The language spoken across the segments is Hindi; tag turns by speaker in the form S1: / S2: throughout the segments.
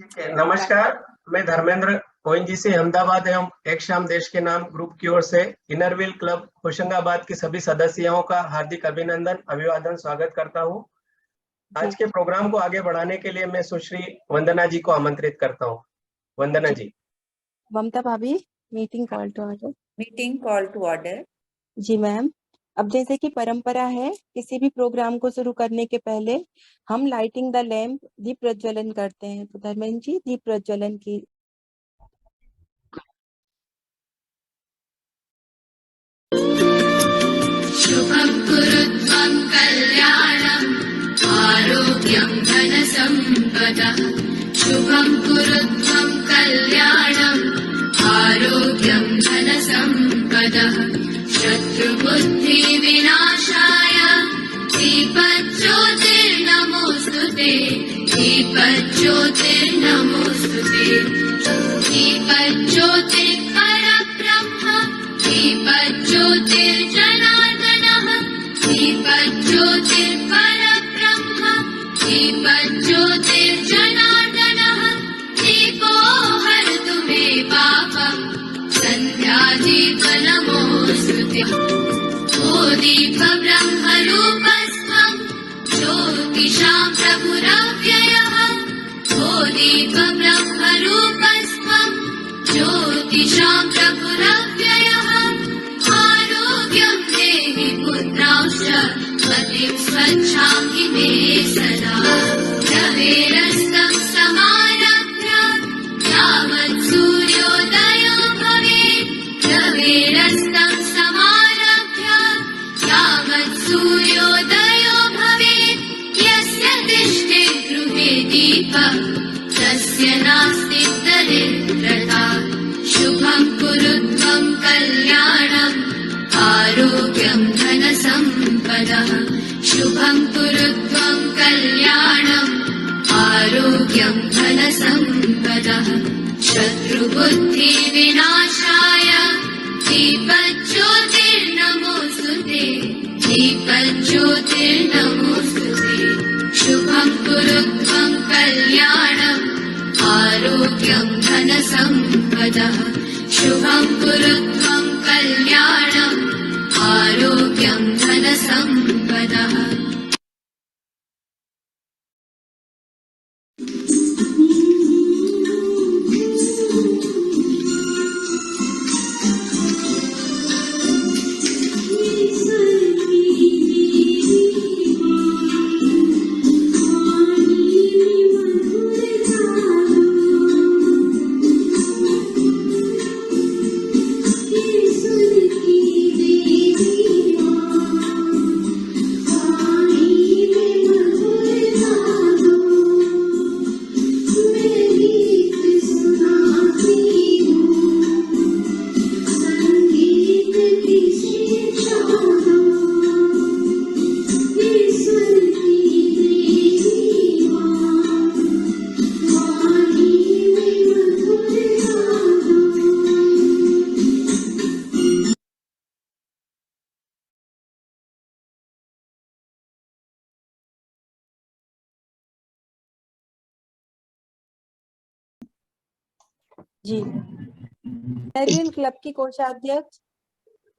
S1: ठीक है, नमस्कार। मैं धर्मेंद्र ओएनजी से अहमदाबाद एवं एक शाम देश के नाम ग्रुप की ओर से इनरव्हील क्लब होशंगाबाद के सभी सदस्यों का हार्दिक अभिनंदन अभिवादन स्वागत करता हूं। आज के प्रोग्राम को आगे बढ़ाने के लिए मैं सुश्री वंदना जी को आमंत्रित करता हूं। वंदना जी।
S2: ममता भाभी, meeting call to order.
S3: Meeting call to order.
S2: जी मैम। अब जैसे कि परंपरा है, किसी भी प्रोग्राम को शुरू करने के पहले हम लाइटिंग द लैंप दीप प्रज्वलन करते हैं। तो धर्मेंद्र जी दीप प्रज्वलन की।
S4: शुभं कुरुत्वं कल्याणम् आरोग्यं धनसम्पदः। शुभं कुरुत्वं कल्याणम् आरोग्यं धनसम्पदः। शत्रुबुद्धिविनाशाय दीपज्योतिर्नमोऽस्तुते। दीपज्योतिर्नमोऽस्तुते। दीपज्योतिर्परब्रह्म दीपज्योतिर्जनार्दनः। दीपज्योतिर्परब्रह्म दीपज्योतिर्जनार्दनः। दीपो हरतु मे पापम् सन्ध्यादीपनमोऽस्तुते। ओ दीपब्रह्मरूपस्त्वं ज्योतिषां प्रभुरव्ययः। ओ दीपब्रह्मरूपस्त्वं ज्योतिषां प्रभुरव्ययः। आरोग्यं देहि पुत्रांश्च मतिं स्वच्छां मे सदा। रवेरस्तं समारभ्य यावत् सूर्योदयो भवेत्। रवेरस्तं समारभ्य यावत् सूर्योदयो भवेत्। यस्य तिष्ठे गृहे दीपः तस्य नास्ति दरिद्रता। शुभं कुरुत्वं कल्याणम् आरोग्यं धनसम्पदः। शुभं कुरुत्वं कल्याणम् आरोग्यं धनसम्पदः। शत्रुबुद्धिविनाशाय दीपज्योतिर्नमोऽस्तुते। दीपज्योतिर्नमोऽस्तुते। शुभं कुरुत्वं कल्याणम् आरोग्यं धनसम्पदः। शुभं कुरुत्वं कल्याणम् आरोग्यं धनसम्पदः।
S2: जी। इनरव्हील क्लब की कोषाध्यक्ष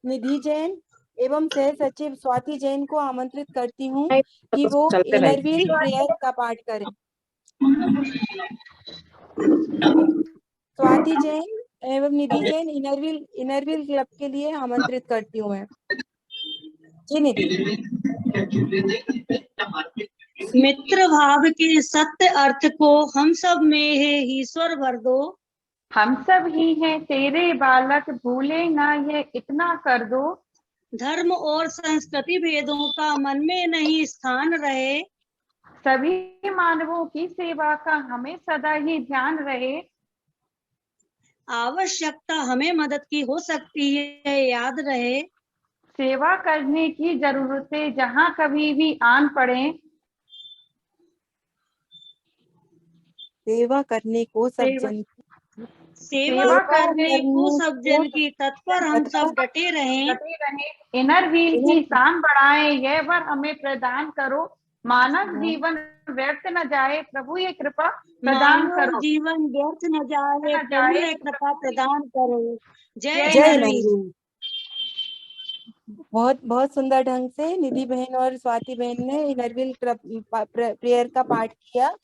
S2: निधि जैन एवं सह सचिव स्वाति जैन को आमंत्रित करती हूँ कि वो इनरव्हील प्रेयर का पाठ करें। स्वाति जैन एवं निधि जैन इनरव्हील क्लब के लिए आमंत्रित करती हूँ मैं। जी निधि।
S5: मित्र भाव के सत्य अर्थ को हम सब में है ईश्वर भर दो।
S6: हम सब ही हैं तेरे बालक, भूले ना ये इतना कर दो।
S5: धर्म और संस्कृति भेदों का मन में नहीं स्थान रहे।
S6: सभी मानवों की सेवा का हमें सदा ही ध्यान रहे।
S5: आवश्यकता हमें मदद की हो सकती है, याद रहे।
S6: सेवा करने की जरूरतें जहाँ कभी भी आन पड़े।
S2: सेवा करने को सब जन
S5: की तत्पर हम सब डटे रहें।
S6: इनरव्हील की शान बढ़ाएं, यह वर हमें प्रदान करो। मानव जीवन व्यर्थ न जाए, प्रभु ये कृपा प्रदान
S5: मानव
S6: करो।
S5: जीवन व्यर्थ न जाए,
S6: न
S5: प्रभु
S6: जाए,
S5: ये कृपा प्रदान करो। जय
S2: जय
S5: नरवीर।
S2: नरवीर। बहुत बहुत सुंदर ढंग से निधि बहन और स्वाति बहन ने इनरव्हील प्रेयर का पाठ किया।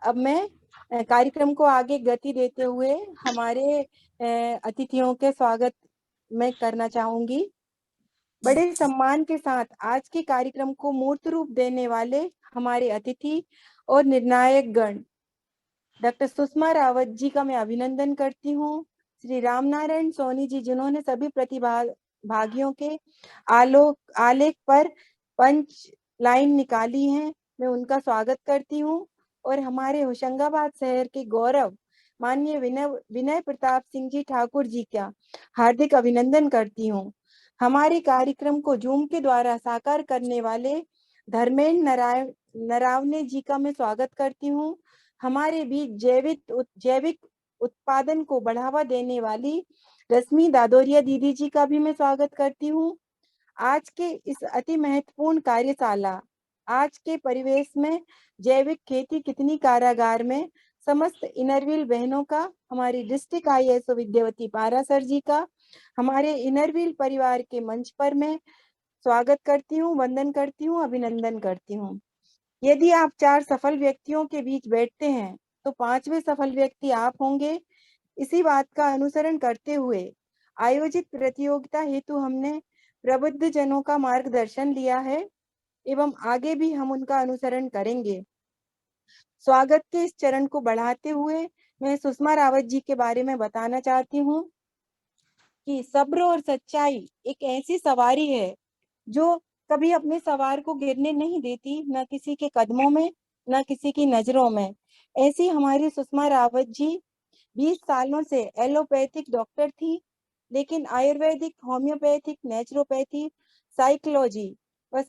S2: अब मैं कार्यक्रम को आगे गति देते हुए हमारे अतिथियों के स्वागत मैं करना चाहूंगी। बड़े सम्मान के साथ आज के कार्यक्रम को मूर्त रूप देने वाले हमारे अतिथि और निर्णायक गण डॉक्टर सुषमा रावत जी का मैं अभिनंदन करती हूँ। श्री रामनारायण सोनी जी, जिन्होंने सभी प्रतिभागियों के आलेख पर पंच लाइन निकाली है, मैं उनका स्वागत करती हूँ। और हमारे होशंगाबाद शहर के गौरव माननीय विनय प्रताप सिंह जी ठाकुर जी का हार्दिक अभिनंदन करती हूँ। हमारे कार्यक्रम को जूम के द्वारा साकार करने वाले धर्मेंद्र नरावने जी का मैं स्वागत करती हूँ। हमारे बीच जैविक उत्पादन को बढ़ावा देने वाली रश्मि दादोरिया दीदी जी का भी मैं स्वागत करती हूँ। आज के इस अति महत्वपूर्ण कार्यशाला, आज के परिवेश में जैविक खेती कितनी कारागार में समस्त इनरव्हील बहनों का, हमारी डिस्ट्रिक्ट IASO विद्यावती पारासर जी का, हमारे इनरव्हील परिवार के मंच पर मैं स्वागत करती हूँ, वंदन करती हूँ, अभिनंदन करती हूँ। यदि आप 4 सफल व्यक्तियों के बीच बैठते हैं तो 5वें सफल व्यक्ति आप होंगे। इसी बात का अनुसरण करते हुए आयोजित प्रतियोगिता हेतु हमने प्रबुद्ध जनों का मार्गदर्शन लिया है एवं आगे भी हम उनका अनुसरण करेंगे। स्वागत के इस चरण को बढ़ाते हुए मैं सुषमा रावत जी के बारे में बताना चाहती हूँ कि सब्र और सच्चाई एक ऐसी सवारी है जो कभी अपने सवार को गिरने नहीं देती, न किसी के कदमों में, न किसी की नजरों में। ऐसी हमारी सुषमा रावत जी 20 सालों से एलोपैथिक डॉक्टर थी, लेकिन आयुर्वेदिक, होम्योपैथिक, नेचुरोपैथी, साइकोलॉजी व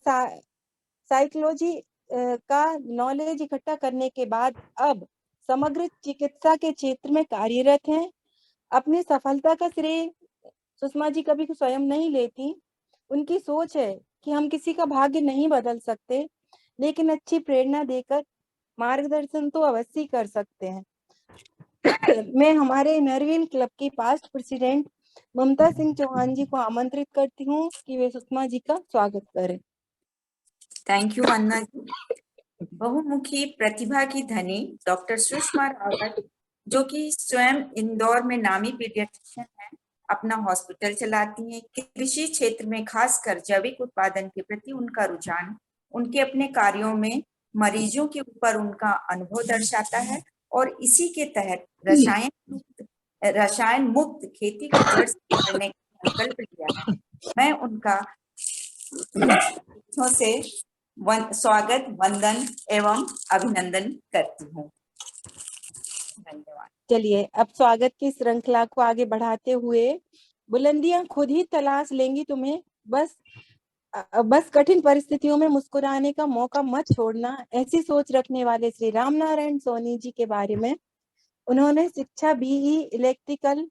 S2: साइकोलॉजी का नॉलेज इकट्ठा करने के बाद अब समग्र चिकित्सा के क्षेत्र में कार्यरत हैं। अपनी सफलता का श्रेय सुषमा जी कभी स्वयं नहीं लेती। उनकी सोच है कि हम किसी का भाग्य नहीं बदल सकते, लेकिन अच्छी प्रेरणा देकर मार्गदर्शन तो अवश्य कर सकते हैं। मैं हमारे इनरव्हील क्लब की पास्ट प्रेसिडेंट ममता सिंह चौहान जी को आमंत्रित करती हूँ कि वे सुषमा जी का स्वागत करें।
S3: थैंक यू वंदना जी। बहुमुखी प्रतिभा की धनी डॉक्टर सुषमा रावत, जो कि स्वयं इंदौर में नामी पीडियाट्रिशियन है, अपना हॉस्पिटल चलाती हैं। कृषि क्षेत्र में खासकर जैविक उत्पादन के प्रति उनका रुझान उनके अपने कार्यों में मरीजों के ऊपर उनका अनुभव दर्शाता है और इसी के तहत रसायन मुक्त खेती को जड़ से करने का संकल्प लिया है। मैं उनका से स्वागत, वंदन एवं अभिनंदन करती हूँ। धन्यवाद।
S2: चलिए अब स्वागत की श्रृंखला को आगे बढ़ाते हुए, बुलंदियां खुद ही तलाश लेंगी तुम्हें, बस कठिन परिस्थितियों में मुस्कुराने का मौका मत छोड़ना, ऐसी सोच रखने वाले श्री रामनारायण सोनी जी के बारे में। उन्होंने शिक्षा BE इलेक्ट्रिकल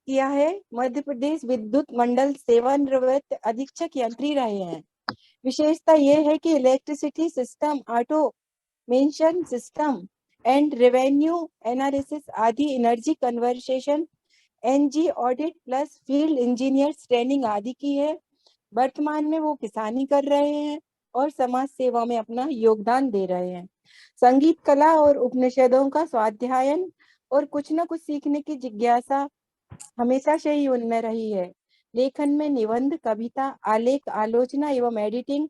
S2: किया है, मध्य प्रदेश विद्युत मंडल सेवानिवृत्त अधीक्षक यंत्री रहे हैं। विशेषता यह है कि electricity system, automation system and revenue analysis आदि, energy conversation, NG audit plus field engineers training आदि की है। वर्तमान में वो किसानी कर रहे हैं और समाज सेवा में अपना योगदान दे रहे हैं। संगीत कला और उपनिषदों का स्वाध्यायन और कुछ न कुछ सीखने की जिज्ञासा हमेशा से ही उनमें रही है। लेखन में निबंध, कविता, आलेख, आलोचना एवं एडिटिंग,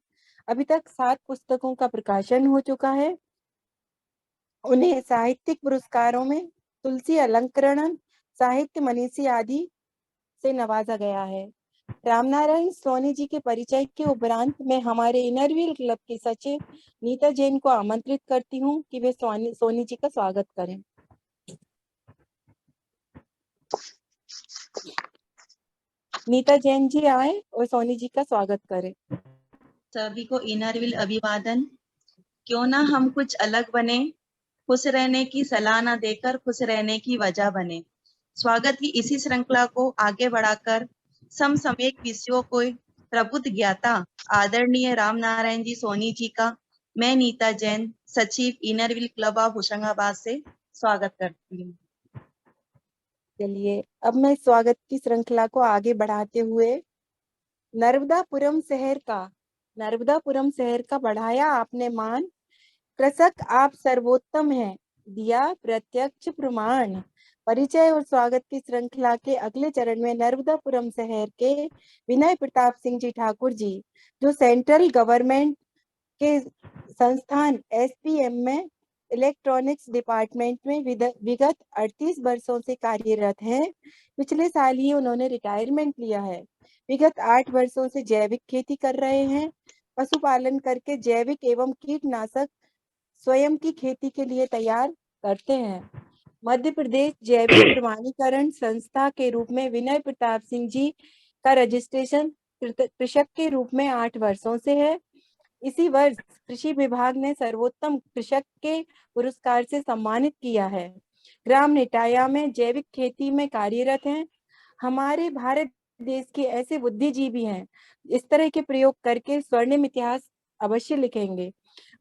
S2: अभी तक 7 पुस्तकों का प्रकाशन हो चुका है। उन्हें साहित्यिक पुरस्कारों में तुलसी अलंकरण, साहित्य मनीषी आदि से नवाजा गया है। रामनारायण सोनी जी के परिचय के उपरांत मैं हमारे इनरव्हील क्लब की सचिव नीता जैन को आमंत्रित करती हूँ कि वे सोनी जी का स्वागत करें। नीता जैन जी आए और सोनी जी का स्वागत करें।
S7: सभी को इनरव्हील अभिवादन। क्यों ना हम कुछ अलग बने, खुश रहने की सलाह ना देकर खुश रहने की वजह बने। स्वागत की इसी श्रृंखला को आगे बढ़ाकर समसामयिक विषयों को प्रबुद्ध ज्ञाता आदरणीय रामनारायण जी सोनी जी का मैं नीता जैन, सचिव इनरव्हील क्लब ऑफ होशंगाबाद से स्वागत करती हूँ।
S2: चलिए अब मैं स्वागत की श्रृंखला को आगे बढ़ाते हुए नर्मदापुरम शहर का बढ़ाया आपने मान, कृषक आप सर्वोत्तम हैं, दिया प्रत्यक्ष प्रमाण। परिचय और स्वागत की श्रृंखला के अगले चरण में नर्मदापुरम शहर के विनय प्रताप सिंह जी ठाकुर जी, जो सेंट्रल गवर्नमेंट के संस्थान SPM में इलेक्ट्रॉनिक्स डिपार्टमेंट में विगत 38 वर्षों से कार्यरत हैं। पिछले साल ही उन्होंने रिटायरमेंट लिया है। विगत 8 वर्षों से जैविक खेती कर रहे हैं। पशुपालन करके जैविक एवं कीटनाशक स्वयं की खेती के लिए तैयार करते हैं। मध्य प्रदेश जैविक प्रमाणीकरण संस्था के रूप में विनय प्रताप सिंह जी का रजिस्ट्रेशन कृषक के रूप में 8 वर्षों से है। इसी वर्ष कृषि विभाग ने सर्वोत्तम कृषक के पुरस्कार से सम्मानित किया है। ग्राम निटाया में जैविक खेती में कार्यरत हैं। हमारे भारत देश के ऐसे बुद्धिजीवी हैं, इस तरह के प्रयोग करके स्वर्णिम इतिहास अवश्य लिखेंगे।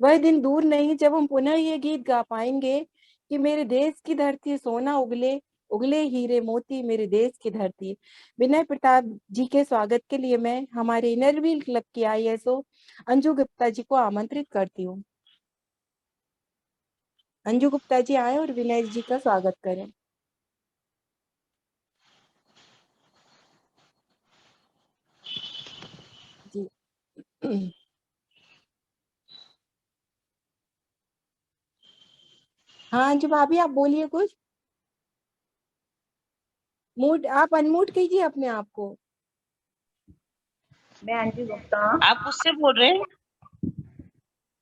S2: वह दिन दूर नहीं जब हम पुनः ये गीत गा पाएंगे कि मेरे देश की धरती सोना उगले, उगले हीरे मोती मेरे देश की धरती। विनय प्रताप जी के स्वागत के लिए मैं हमारे इनरव्हील क्लब की ISO अंजू गुप्ता जी को आमंत्रित करती हूँ। अंजू गुप्ता जी आए और विनय जी का स्वागत करें। जी हाँ अंजू भाभी आप बोलिए कुछ। मूड आप अनम्यूट कीजिए अपने आप को।
S8: मैं अंजू गुप्ता
S5: आप उससे बोल रहे हैं?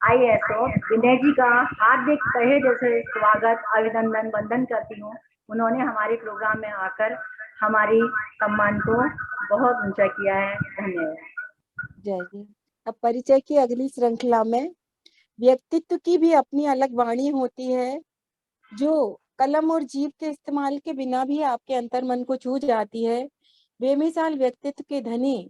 S8: ISO विनय जी का हार्दिक तहे दिल से स्वागत अभिनंदन वंदन करती हूँ। उन्होंने हमारे प्रोग्राम में आकर हमारी सम्मान को बहुत ऊंचा किया है। धन्यवाद।
S2: जय जी। अब परिचय की अगली श्रृंखला में व्यक्तित्व की भी अपनी अलग वाणी होती है, जो कलम और जीभ के इस्तेमाल के बिना भी आपके अंतर्मन को छू जाती है। बेमिसाल व्यक्तित्व के धनी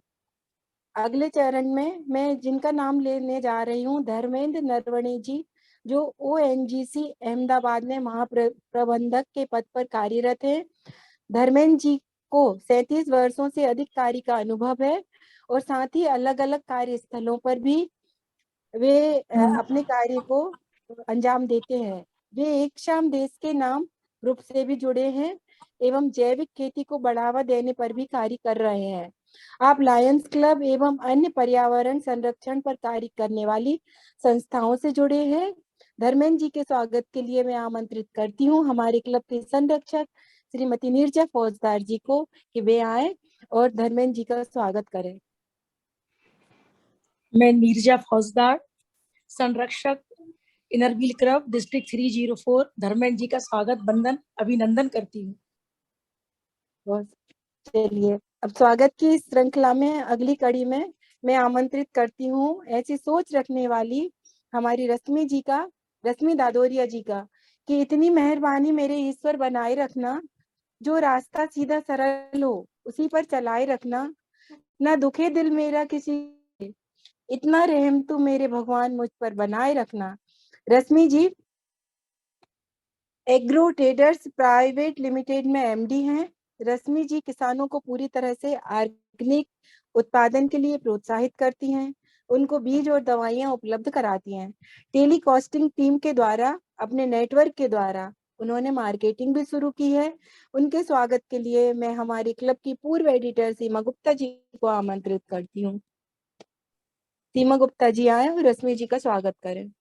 S2: अगले चरण में मैं जिनका नाम लेने जा रही हूँ, धर्मेंद्र नरवणे जी, जो ONGC अहमदाबाद में महाप्रबंधक के पद पर कार्यरत है। धर्मेंद्र जी को 37 वर्षों से अधिक कार्य का अनुभव है और साथ ही अलग अलग कार्यस्थलों पर भी वे अपने कार्य को अंजाम देते हैं। वे एक शाम देश के नाम ग्रुप से भी जुड़े हैं एवं जैविक खेती को बढ़ावा देने पर भी कार्य कर रहे हैं। आप लायंस क्लब एवं अन्य पर्यावरण संरक्षण पर कार्य करने वाली संस्थाओं से जुड़े हैं। धर्मेंद्र जी के स्वागत के लिए मैं आमंत्रित करती हूँ हमारे क्लब के संरक्षक श्रीमती नीरजा फौजदार जी को कि वे आए और धर्मेंद्र जी का स्वागत करें।
S9: मैं नीरजा फौजदार, संरक्षक Inner Wheel club district 304 Dharmendra ji का स्वागत बंदन अभिनंदन करती हूँ।
S2: चलिए अब स्वागत की इस श्रृंखला में अगली कड़ी में मैं आमंत्रित करती हूँ ऐसी सोच रखने वाली हमारी रश्मि दादोरिया जी का कि इतनी मेहरबानी मेरे ईश्वर बनाए रखना, जो रास्ता सीधा सरल हो उसी पर चलाए रखना, ना दुखे दिल मेरा किसी, इतना रहम तू मेरे भगवान मुझ पर बनाए रखना। रश्मि जी एग्रो ट्रेडर्स प्राइवेट लिमिटेड में MD हैं। रश्मि जी किसानों को पूरी तरह से ऑर्गेनिक उत्पादन के लिए प्रोत्साहित करती हैं, उनको बीज और दवाइयां उपलब्ध कराती हैं। टेलीकास्टिंग टीम के द्वारा अपने नेटवर्क के द्वारा उन्होंने मार्केटिंग भी शुरू की है। उनके स्वागत के लिए मैं हमारे क्लब की पूर्व एडिटर सीमा गुप्ता जी को आमंत्रित करती हूँ। सीमा गुप्ता जी आए और रश्मि जी का स्वागत करें।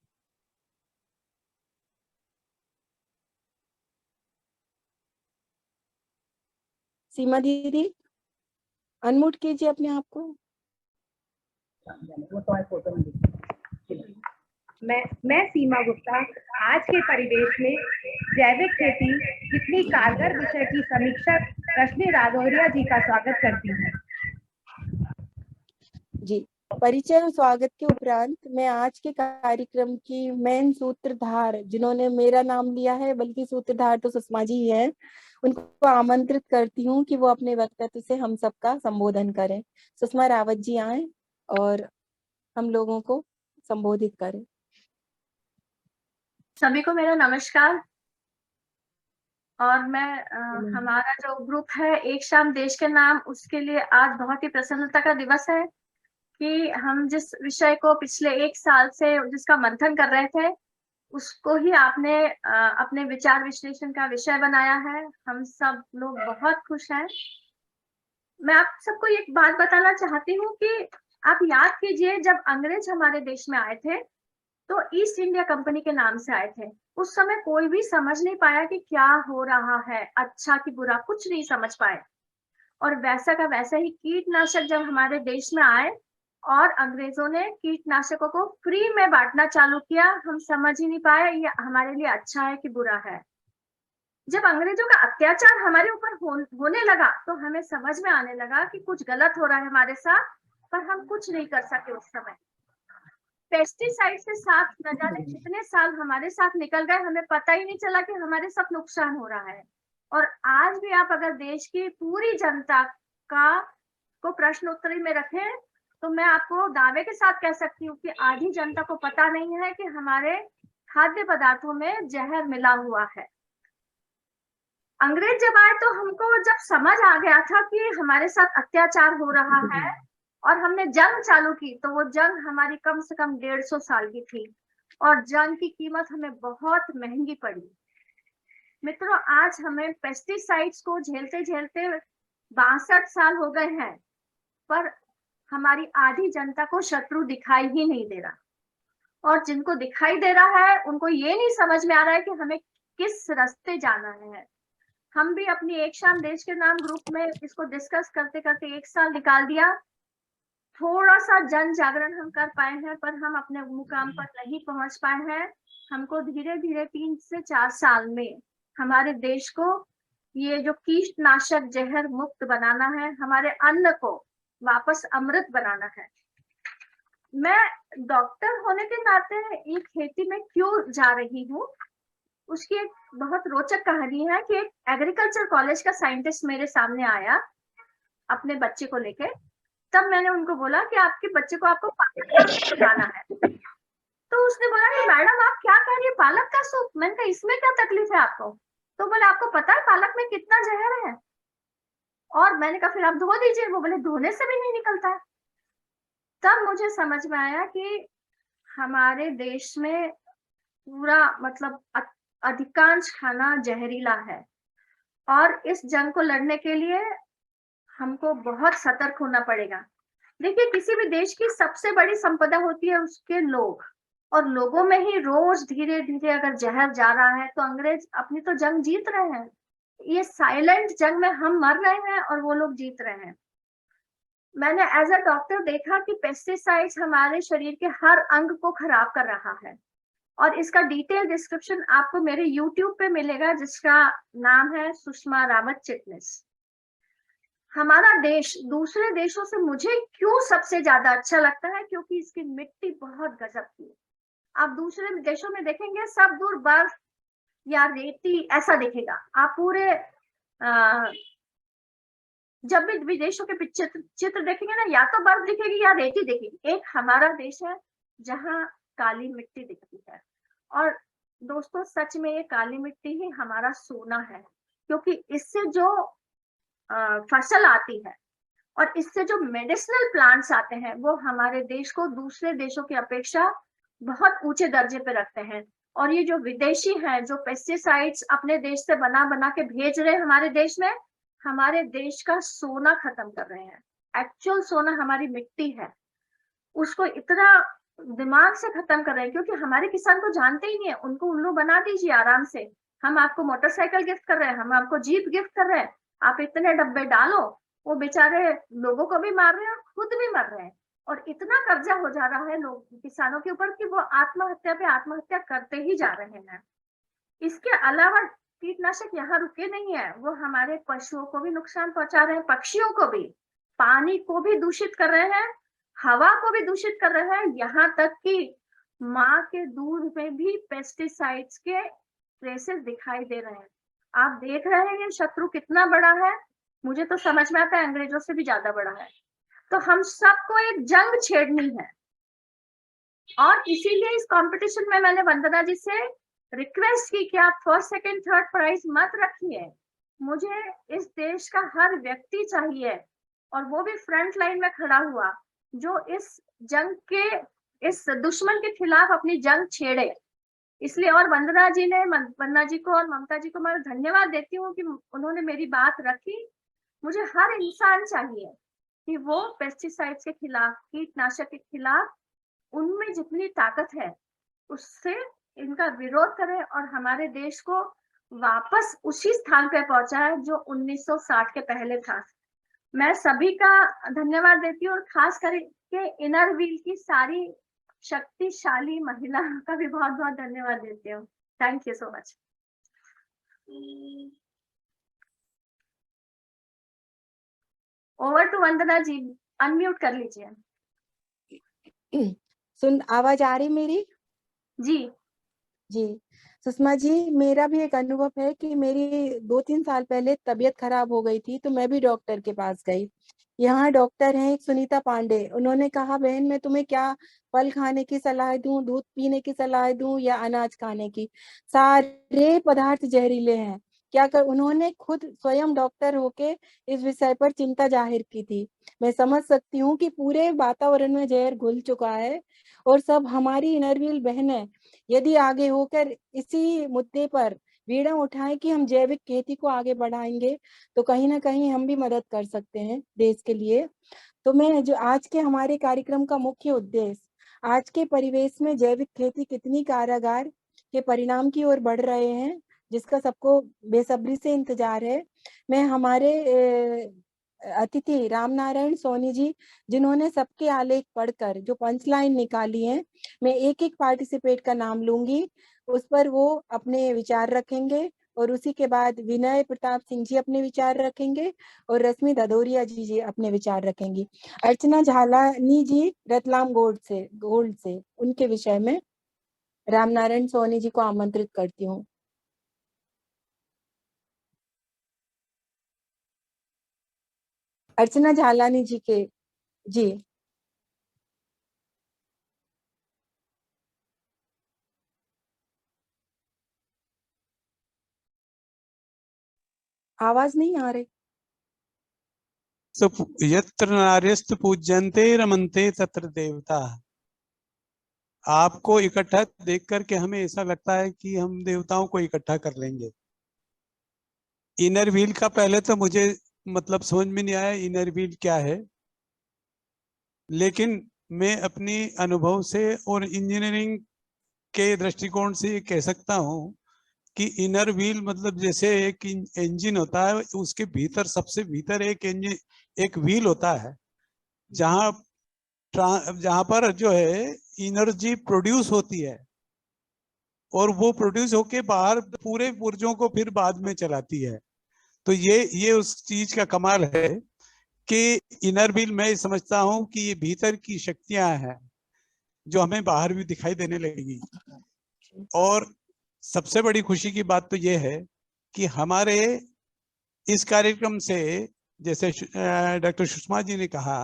S2: सीमा दीदी अनम्यूट कीजिए अपने आप को।
S8: मैं सीमा गुप्ता आज के परिवेश में जैविक खेती कितनी कारगर विषय की समीक्षा रश्मि दादोरिया जी का स्वागत करती हूँ।
S2: जी परिचय और स्वागत के उपरांत मैं आज के कार्यक्रम की मेन सूत्रधार, जिन्होंने मेरा नाम लिया है बल्कि सूत्रधार तो सुषमा जी ही हैं, उनको आमंत्रित करती हूँ कि वो अपने वक्तव्य से हम सबका संबोधन करें। सुषमा रावत जी आए और हम लोगों को संबोधित करें।
S10: सभी को मेरा नमस्कार। और मैं हमारा जो ग्रुप है एक शाम देश के नाम, उसके लिए आज बहुत ही प्रसन्नता का दिवस है कि हम जिस विषय को पिछले 1 साल से जिसका मंथन कर रहे थे उसको ही आपने अपने विचार विश्लेषण का विषय बनाया है। हम सब लोग बहुत खुश हैं। मैं आप सबको एक बात बताना चाहती हूँ कि आप याद कीजिए, जब अंग्रेज हमारे देश में आए थे तो ईस्ट इंडिया कंपनी के नाम से आए थे। उस समय कोई भी समझ नहीं पाया कि क्या हो रहा है, अच्छा कि बुरा, कुछ नहीं समझ पाए। और वैसा का वैसा ही कीटनाशक जब हमारे देश में आए और अंग्रेजों ने कीटनाशकों को फ्री में बांटना चालू किया, हम समझ ही नहीं पाए ये हमारे लिए अच्छा है कि बुरा है। जब अंग्रेजों का अत्याचार हमारे ऊपर होने लगा तो हमें समझ में आने लगा कि कुछ गलत हो रहा है हमारे साथ, पर हम कुछ नहीं कर सके उस समय। पेस्टिसाइड के साथ न जाने कितने साल हमारे साथ निकल गए, हमें पता ही नहीं चला कि हमारे साथ नुकसान हो रहा है। और आज भी आप अगर देश की पूरी जनता को प्रश्नोत्तरी में रखें तो मैं आपको दावे के साथ कह सकती हूँ कि आधी जनता को पता नहीं है कि हमारे खाद्य पदार्थों में जहर मिला हुआ है। अंग्रेज जब आए तो हमको जब समझ आ गया था कि हमारे साथ अत्याचार हो रहा है और हमने जंग चालू की, तो वो जंग हमारी कम से कम 150 साल की थी और जंग की कीमत हमें बहुत महंगी पड़ी। मित्रों, आज हमें पेस्टिसाइड्स को झेलते झेलते 62 साल हो गए हैं, पर हमारी आधी जनता को शत्रु दिखाई ही नहीं दे रहा। और जिनको दिखाई दे रहा है उनको ये नहीं समझ में आ रहा है कि हमें किस रास्ते जाना है। हम भी अपनी एक शाम देश के नाम ग्रुप में इसको डिस्कस करते करते 1 साल निकाल दिया। थोड़ा सा जन जागरण हम कर पाए हैं, पर हम अपने मुकाम पर नहीं पहुंच पाए हैं। हमको धीरे धीरे 3 से 4 साल में हमारे देश को ये जो कीटनाशक जहर मुक्त बनाना है, हमारे अन्न को वापस अमृत बनाना है। मैं डॉक्टर होने के नाते ये खेती में क्यों जा रही हूँ, उसकी एक बहुत रोचक कहानी है कि एक एग्रीकल्चर कॉलेज का साइंटिस्ट मेरे सामने आया अपने बच्चे को लेके। तब मैंने उनको बोला कि आपके बच्चे को आपको पालक खिलाना है। तो उसने बोला कि मैडम आप क्या कह रही है, पालक का सूप? मैंने कहा इसमें क्या तकलीफ है आपको? तो बोले आपको पता है पालक में कितना जहर है? और मैंने कहा फिर आप धो दीजिए। वो बोले धोने से भी नहीं निकलता है। तब मुझे समझ में आया कि हमारे देश में पूरा मतलब अधिकांश खाना जहरीला है और इस जंग को लड़ने के लिए हमको बहुत सतर्क होना पड़ेगा। देखिए, किसी भी देश की सबसे बड़ी संपदा होती है उसके लोग, और लोगों में ही रोज धीरे धीरे अगर जहर जा रहा है तो अंग्रेज अपनी तो जंग जीत रहे हैं। ये साइलेंट जंग में हम मर रहे हैं और वो लोग जीत रहे हैं। मैंने एज अ डॉक्टर देखा कि पेस्टिसाइड्स हमारे शरीर के हर अंग को खराब कर रहा है, और इसका डिटेल डिस्क्रिप्शन आपको मेरे YouTube पे मिलेगा, जिसका नाम है सुषमा रावत चिटनेस। हमारा देश दूसरे देशों से मुझे क्यों सबसे ज्यादा अच्छा लगता है, क्योंकि इसकी मिट्टी बहुत गजब की है। आप दूसरे देशों में देखेंगे सब दूर बर्फ या रेती ऐसा दिखेगा। आप पूरे जब भी विदेशों के चित्र देखेंगे ना, या तो बर्फ दिखेगी या रेती दिखेगी। एक हमारा देश है जहाँ काली मिट्टी दिखती है, और दोस्तों सच में ये काली मिट्टी ही हमारा सोना है, क्योंकि इससे जो फसल आती है और इससे जो मेडिसिनल प्लांट्स आते हैं वो हमारे देश को दूसरे देशों की अपेक्षा बहुत ऊंचे दर्जे पे रखते हैं। और ये जो विदेशी हैं जो पेस्टिसाइड्स अपने देश से बना बना के भेज रहे हैं हमारे देश में, हमारे देश का सोना खत्म कर रहे हैं। एक्चुअल सोना हमारी मिट्टी है, उसको इतना दिमाग से खत्म कर रहे हैं, क्योंकि हमारे किसान को जानते ही नहीं है। उनको उल्लू बना दीजिए आराम से। हम आपको मोटरसाइकिल गिफ्ट कर रहे हैं, हम आपको जीप गिफ्ट कर रहे हैं, आप इतने डब्बे डालो। वो बेचारे लोगों को भी मार रहे हैं और खुद भी मर रहे हैं, और इतना कर्जा हो जा रहा है लोग किसानों के ऊपर कि वो आत्महत्या पे आत्महत्या करते ही जा रहे हैं। इसके अलावा कीटनाशक यहाँ रुके नहीं है, वो हमारे पशुओं को भी नुकसान पहुंचा रहे हैं, पक्षियों को भी, पानी को भी दूषित कर रहे हैं, हवा को भी दूषित कर रहे हैं, यहाँ तक कि माँ के दूध में भी पेस्टिसाइड्स के ट्रेसेस दिखाई दे रहे हैं। आप देख रहे हैं ये शत्रु कितना बड़ा है। मुझे तो समझ में आता है अंग्रेजों से भी ज्यादा बड़ा है। तो हम सबको एक जंग छेड़नी है, और इसीलिए इस कंपटीशन में मैंने वंदना जी से रिक्वेस्ट की कि आप फर्स्ट सेकंड थर्ड प्राइज मत रखिए, मुझे इस देश का हर व्यक्ति चाहिए और वो भी फ्रंट लाइन में खड़ा हुआ जो इस जंग के, इस दुश्मन के खिलाफ अपनी जंग छेड़े। इसलिए और वंदना जी को और ममता जी को मैं धन्यवाद देती हूँ कि उन्होंने मेरी बात रखी। मुझे हर इंसान चाहिए कि वो पेस्टिसाइड्स के खिलाफ, कीटनाशक के खिलाफ, उनमें जितनी ताकत है उससे इनका विरोध करे और हमारे देश को वापस उसी स्थान पे पहुंचाए जो 1960 के पहले था। मैं सभी का धन्यवाद देती हूँ और खास करके इनर व्हील की सारी शक्तिशाली महिला का भी बहुत बहुत धन्यवाद देती हूँ। Thank you so much. Over to Vandana ji, unmute कर लीजिए।
S2: आवाज आ रही मेरी?
S10: जी
S2: जी सुषमा जी, मेरा भी एक अनुभव है कि मेरी 2-3 साल पहले तबीयत खराब हो गई थी, तो मैं भी डॉक्टर के पास गई। यहाँ डॉक्टर हैं एक सुनीता पांडे, उन्होंने कहा बहन मैं तुम्हें क्या फल खाने की सलाह दूं, दूध पीने की सलाह दूं या अनाज खाने की, सारे पदार्थ जहरीले हैं। क्या कर, उन्होंने खुद स्वयं डॉक्टर होके इस विषय पर चिंता जाहिर की थी। मैं समझ सकती हूँ कि पूरे वातावरण में जहर घुल चुका है और सब हमारी इनर व्हील बहनें यदि आगे होकर इसी मुद्दे पर बीड़ा उठाएं कि हम जैविक खेती को आगे बढ़ाएंगे तो कहीं ना कहीं हम भी मदद कर सकते हैं देश के लिए। तो मैं जो आज के हमारे कार्यक्रम का मुख्य उद्देश्य, आज के परिवेश में जैविक खेती कितनी कारगर के परिणाम की ओर बढ़ रहे हैं, जिसका सबको बेसब्री से इंतजार है। मैं हमारे अतिथि रामनारायण सोनी जी, जिन्होंने सबके आलेख पढ़कर जो पंचलाइन निकाली है, मैं एक एक पार्टिसिपेट का नाम लूंगी, उस पर वो अपने विचार रखेंगे और उसी के बाद विनय प्रताप सिंह जी अपने विचार रखेंगे और रश्मि ददोरिया जी अपने विचार रखेंगी। अर्चना झालानी जी रतलाम गोल्ड से उनके विषय में रामनारायण सोनी जी को आमंत्रित करती हूँ। अर्चना झालानी जी के जी आवाज नहीं आ रही।
S11: यत्र नार्यस्त पूज्यन्ते रमन्ते तत्र देवता। आपको इकट्ठा देख करके हमें ऐसा लगता है कि हम देवताओं को इकट्ठा कर लेंगे। इनर व्हील का पहले तो मुझे मतलब समझ में नहीं आया इनर व्हील क्या है, लेकिन मैं अपनी अनुभव से और इंजीनियरिंग के दृष्टिकोण से ये कह सकता हूँ कि इनर व्हील मतलब जैसे एक इंजन होता है, उसके भीतर सबसे भीतर एक व्हील होता है जहाँ पर जो है एनर्जी प्रोड्यूस होती है और वो प्रोड्यूस होके बाहर पूरे पुर्जों को फिर बाद में चलाती है। तो ये उस चीज का कमाल है कि इनर व्हील मैं समझता हूँ कि ये भीतर की शक्तियां हैं जो हमें बाहर भी दिखाई देने लगेगी। और सबसे बड़ी खुशी की बात तो ये है कि हमारे इस कार्यक्रम से, जैसे डॉक्टर सुषमा जी ने कहा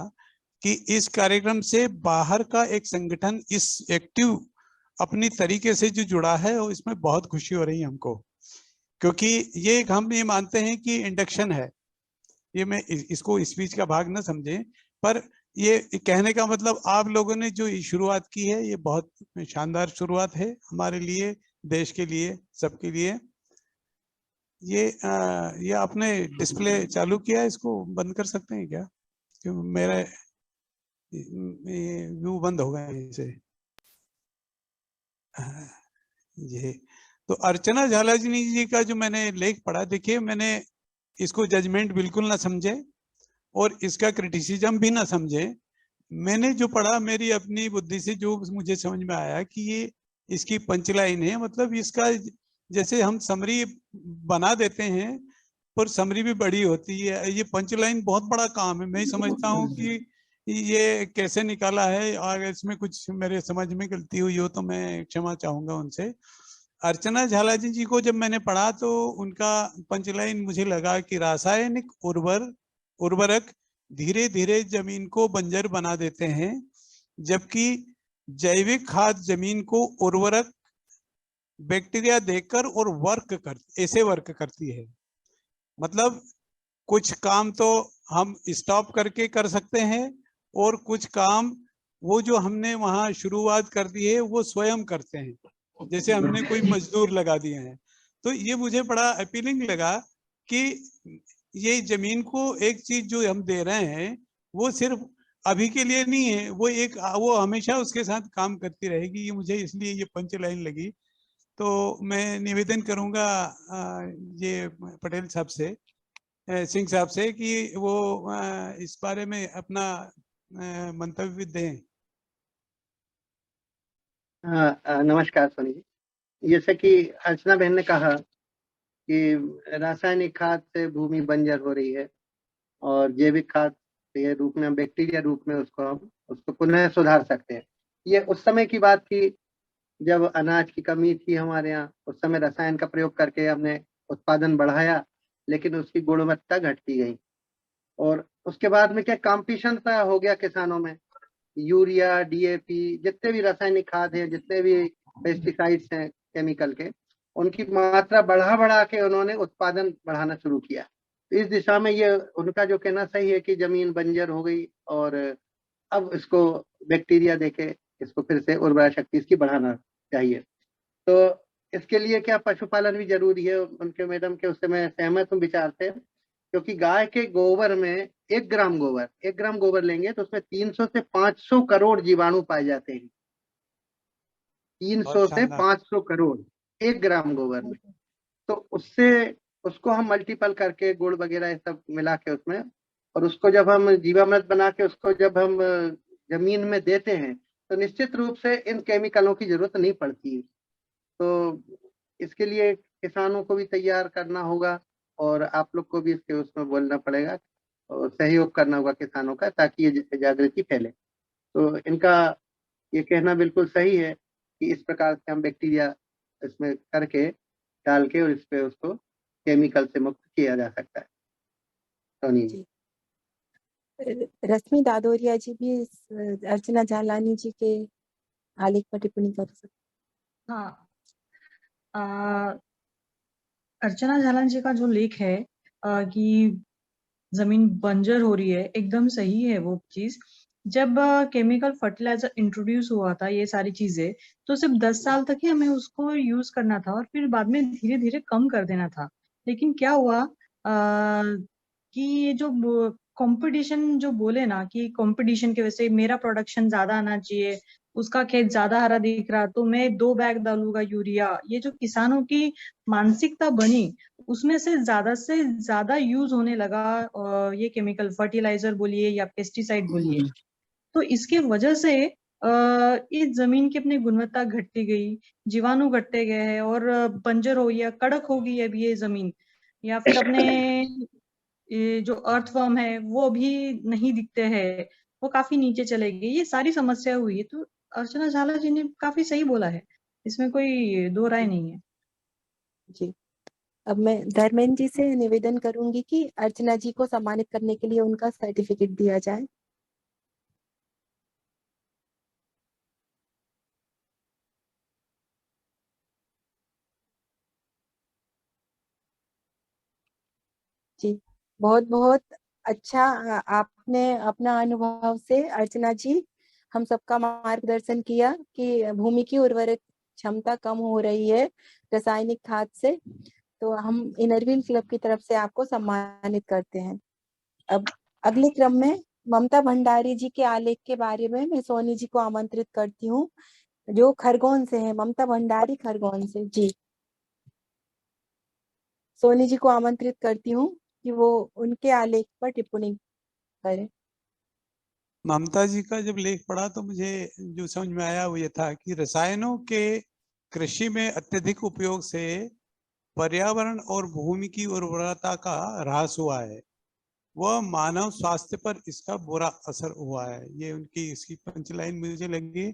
S11: कि इस कार्यक्रम से बाहर का एक संगठन इस एक्टिव अपनी तरीके से जो जुड़ा है, और इसमें बहुत खुशी हो रही है हमको, क्योंकि ये हम ये मानते हैं कि इंडक्शन है। ये मैं इसको स्पीच का भाग न समझें, पर ये कहने का मतलब आप लोगों ने जो शुरुआत की है ये बहुत शानदार शुरुआत है हमारे लिए, देश के लिए, सबके लिए। ये आपने डिस्प्ले चालू किया, इसको बंद कर सकते हैं क्या? क्योंकि मेरा व्यू बंद हो गया इसे। ये तो अर्चना झालानी जी का जो मैंने लेख पढ़ा, देखिए मैंने इसको जजमेंट बिल्कुल ना समझे और इसका क्रिटिसिज्म भी ना समझे। मैंने जो पढ़ा मेरी अपनी बुद्धि से जो मुझे समझ में आया कि ये इसकी पंचलाइन है, मतलब इसका जैसे हम समरी बना देते हैं पर समरी भी बड़ी होती है, ये पंचलाइन बहुत बड़ा काम है। मैं समझता हूँ कि ये कैसे निकाला है, और इसमें कुछ मेरे समझ में गलती हुई हो तो मैं क्षमा चाहूंगा उनसे। अर्चना झालानी जी को जब मैंने पढ़ा तो उनका पंचलाइन मुझे लगा कि रासायनिक उर्वरक धीरे धीरे जमीन को बंजर बना देते हैं, जबकि जैविक खाद जमीन को उर्वरक बैक्टीरिया देकर और ऐसे वर्क करती है। मतलब कुछ काम तो हम स्टॉप करके कर सकते हैं और कुछ काम वो जो हमने वहां शुरुआत कर दी है वो स्वयं करते हैं, जैसे हमने कोई मजदूर लगा दिए हैं। तो ये मुझे बड़ा अपीलिंग लगा कि ये जमीन को एक चीज जो हम दे रहे हैं वो सिर्फ अभी के लिए नहीं है, वो हमेशा उसके साथ काम करती रहेगी। ये मुझे इसलिए ये पंच लाइन लगी। तो मैं निवेदन करूंगा ये पटेल साहब से, सिंह साहब से, कि वो इस बारे में अपना मंतव्य दें।
S12: नमस्कार सोनी जी। जैसे कि अर्चना बहन ने कहा कि रासायनिक खाद से भूमि बंजर हो रही है और जैविक खाद के रूप में, बैक्टीरिया रूप में उसको पुनः सुधार सकते हैं। ये उस समय की बात थी जब अनाज की कमी थी हमारे यहाँ। उस समय रसायन का प्रयोग करके हमने उत्पादन बढ़ाया, लेकिन उसकी गुणवत्ता घटती गई। और उसके बाद में क्या कंपटीशन सा हो गया किसानों में। यूरिया, डीएपी, जितने भी रासायनिक खाद हैं, जितने भी पेस्टिसाइड्स हैं केमिकल के, उनकी मात्रा बढ़ा के उन्होंने उत्पादन बढ़ाना शुरू किया। तो इस दिशा में ये उनका जो कहना सही है कि जमीन बंजर हो गई और अब इसको बैक्टीरिया देके इसको फिर से उर्वरा शक्ति इसकी बढ़ाना चाहिए। तो इसके लिए क्या पशुपालन भी जरूरी है। उनके मैडम के उससे मैं सहमत हूँ विचार से, क्योंकि गाय के गोबर में 1 ग्राम गोबर लेंगे तो उसमें 300 से 500 करोड़ जीवाणु पाए जाते हैं। 300 से 500 करोड़ 1 ग्राम गोबर में। तो उसको हम मल्टीपल करके गुड़ वगैरह ये सब मिला के उसमें, और उसको जब हम जीवामृत बना के उसको जब हम जमीन में देते हैं तो निश्चित रूप से इन केमिकलों की जरूरत नहीं पड़ती है। तो इसके लिए किसानों को भी तैयार करना होगा और आप लोग को भी इसके उसमें बोलना पड़ेगा और सहयोग करना होगा किसानों का, ताकि ये जागृति फैले। तो इनका ये कहना बिल्कुल सही है कि इस प्रकार से हम बैक्टीरिया इसमें करके डाल के और इस पे उसको केमिकल से मुक्त किया जा सकता है। सोनी जी।
S2: रश्मि दादोरिया जी भी अर्चना झालानी जी के आलेख पर टिप्पणी कर सकते।
S13: हाँ, अर्चना झालानी जी का जो लेख है कि जमीन बंजर हो रही है, एकदम सही है वो चीज। जब केमिकल फर्टिलाइजर इंट्रोड्यूस हुआ था, ये सारी चीजें, तो सिर्फ 10 साल तक ही हमें उसको यूज करना था और फिर बाद में धीरे धीरे कम कर देना था। लेकिन क्या हुआ कि ये जो कंपटीशन जो बोले ना, कि कंपटीशन की वजह से मेरा प्रोडक्शन ज्यादा आना चाहिए, उसका खेत ज्यादा हरा दिख रहा तो मैं 2 बैग डालूंगा यूरिया, ये जो किसानों की मानसिकता बनी, उसमें से ज्यादा यूज होने लगा ये केमिकल फर्टिलाइजर बोलिए या पेस्टिसाइड बोलिए। तो इसके वजह से इस जमीन की अपनी गुणवत्ता घटती गई, जीवाणु घटते गए हैं और बंजर हो या कड़क हो गई अभी ये जमीन, या फिर अपने ये जो अर्थवर्म है वो भी नहीं दिखते हैं, वो काफी नीचे चले गए। ये सारी समस्या हुई है। तो अर्चना झाला जी ने काफी सही बोला है, इसमें कोई दो राय नहीं है।
S2: जी, अब मैं धर्मेंद्र जी से निवेदन करूंगी कि अर्चना जी को सम्मानित करने के लिए उनका सर्टिफिकेट दिया जाए। जी, बहुत बहुत अच्छा। आपने अपना अनुभव से अर्चना जी हम सबका मार्गदर्शन किया कि भूमि की उर्वरक क्षमता कम हो रही है रासायनिक खाद से। तो हम इनरव्हील क्लब की तरफ से आपको सम्मानित करते हैं। अब अगले क्रम में ममता भंडारी जी के आलेख के बारे में मैं सोनी जी को आमंत्रित करती हूँ, जो खरगोन से है। ममता भंडारी खरगोन से। जी, सोनी जी को आमंत्रित करती हूँ कि वो उनके आलेख पर टिप्पणी करें।
S11: ममता जी का जब लेख पढ़ा तो मुझे जो समझ में आया वो ये था कि रसायनों के कृषि में अत्यधिक उपयोग से पर्यावरण और भूमि की उर्वरता का ह्रास हुआ है, वह मानव स्वास्थ्य पर इसका बुरा असर हुआ है। ये उनकी इसकी पंचलाइन मुझे लगी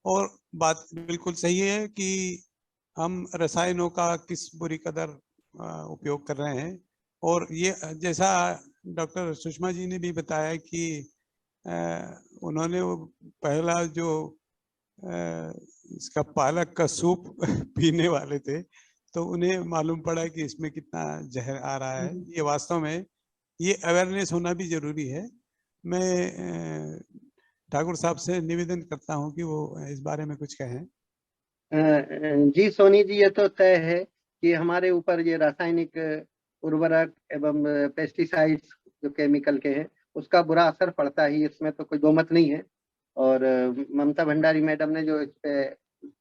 S11: और बात बिल्कुल सही है कि हम रसायनों का किस बुरी कदर उपयोग कर रहे हैं। और ये जैसा डॉक्टर सुषमा जी ने भी बताया कि उन्होंने वो पहला जो इसका पालक का सूप पीने वाले थे, तो उन्हें मालूम पड़ा कि इसमें कितना जहर आ रहा है। ये वास्तव में ये अवेयरनेस होना भी जरूरी है। मैं ठाकुर साहब से निवेदन करता हूं कि वो इस बारे में कुछ कहें।
S12: जी सोनी जी, ये तो तय है कि हमारे ऊपर ये रासायनिक उर्वरक एवं पेस्टिसाइड्स जो केमिकल के हैं उसका बुरा असर पड़ता ही, इसमें तो कोई दो मत नहीं है। और ममता भंडारी मैडम ने जो इस पे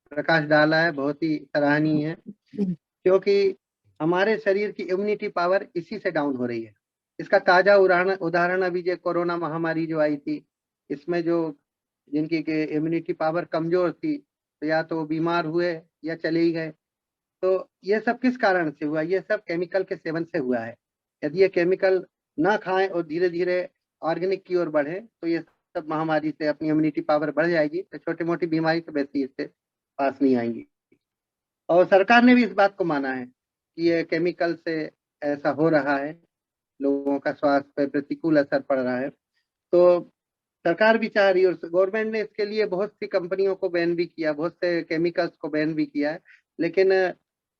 S12: प्रकाश डाला है बहुत ही सराहनीय है, क्योंकि हमारे शरीर की इम्यूनिटी पावर इसी से डाउन हो रही है। इसका ताजा उदाहरण अभी जो कोरोना महामारी जो आई थी, इसमें जो जिनकी इम्यूनिटी पावर कमजोर थी तो या तो बीमार हुए या चले ही गए। तो ये सब किस कारण से हुआ? ये सब केमिकल के सेवन से हुआ है। यदि ये केमिकल ना खाएं और धीरे धीरे ऑर्गेनिक की ओर बढ़े तो ये सब महामारी से अपनी इम्यूनिटी पावर बढ़ जाएगी, तो छोटी मोटी बीमारी तो वैसे इससे पास नहीं आएंगी। और सरकार ने भी इस बात को माना है कि ये केमिकल से ऐसा हो रहा है, लोगों का स्वास्थ्य पर प्रतिकूल असर पड़ रहा है। तो सरकार भी चाह रही है और गवर्नमेंट ने इसके लिए बहुत सी कंपनियों को बैन भी किया, बहुत से केमिकल्स को बैन भी किया है, लेकिन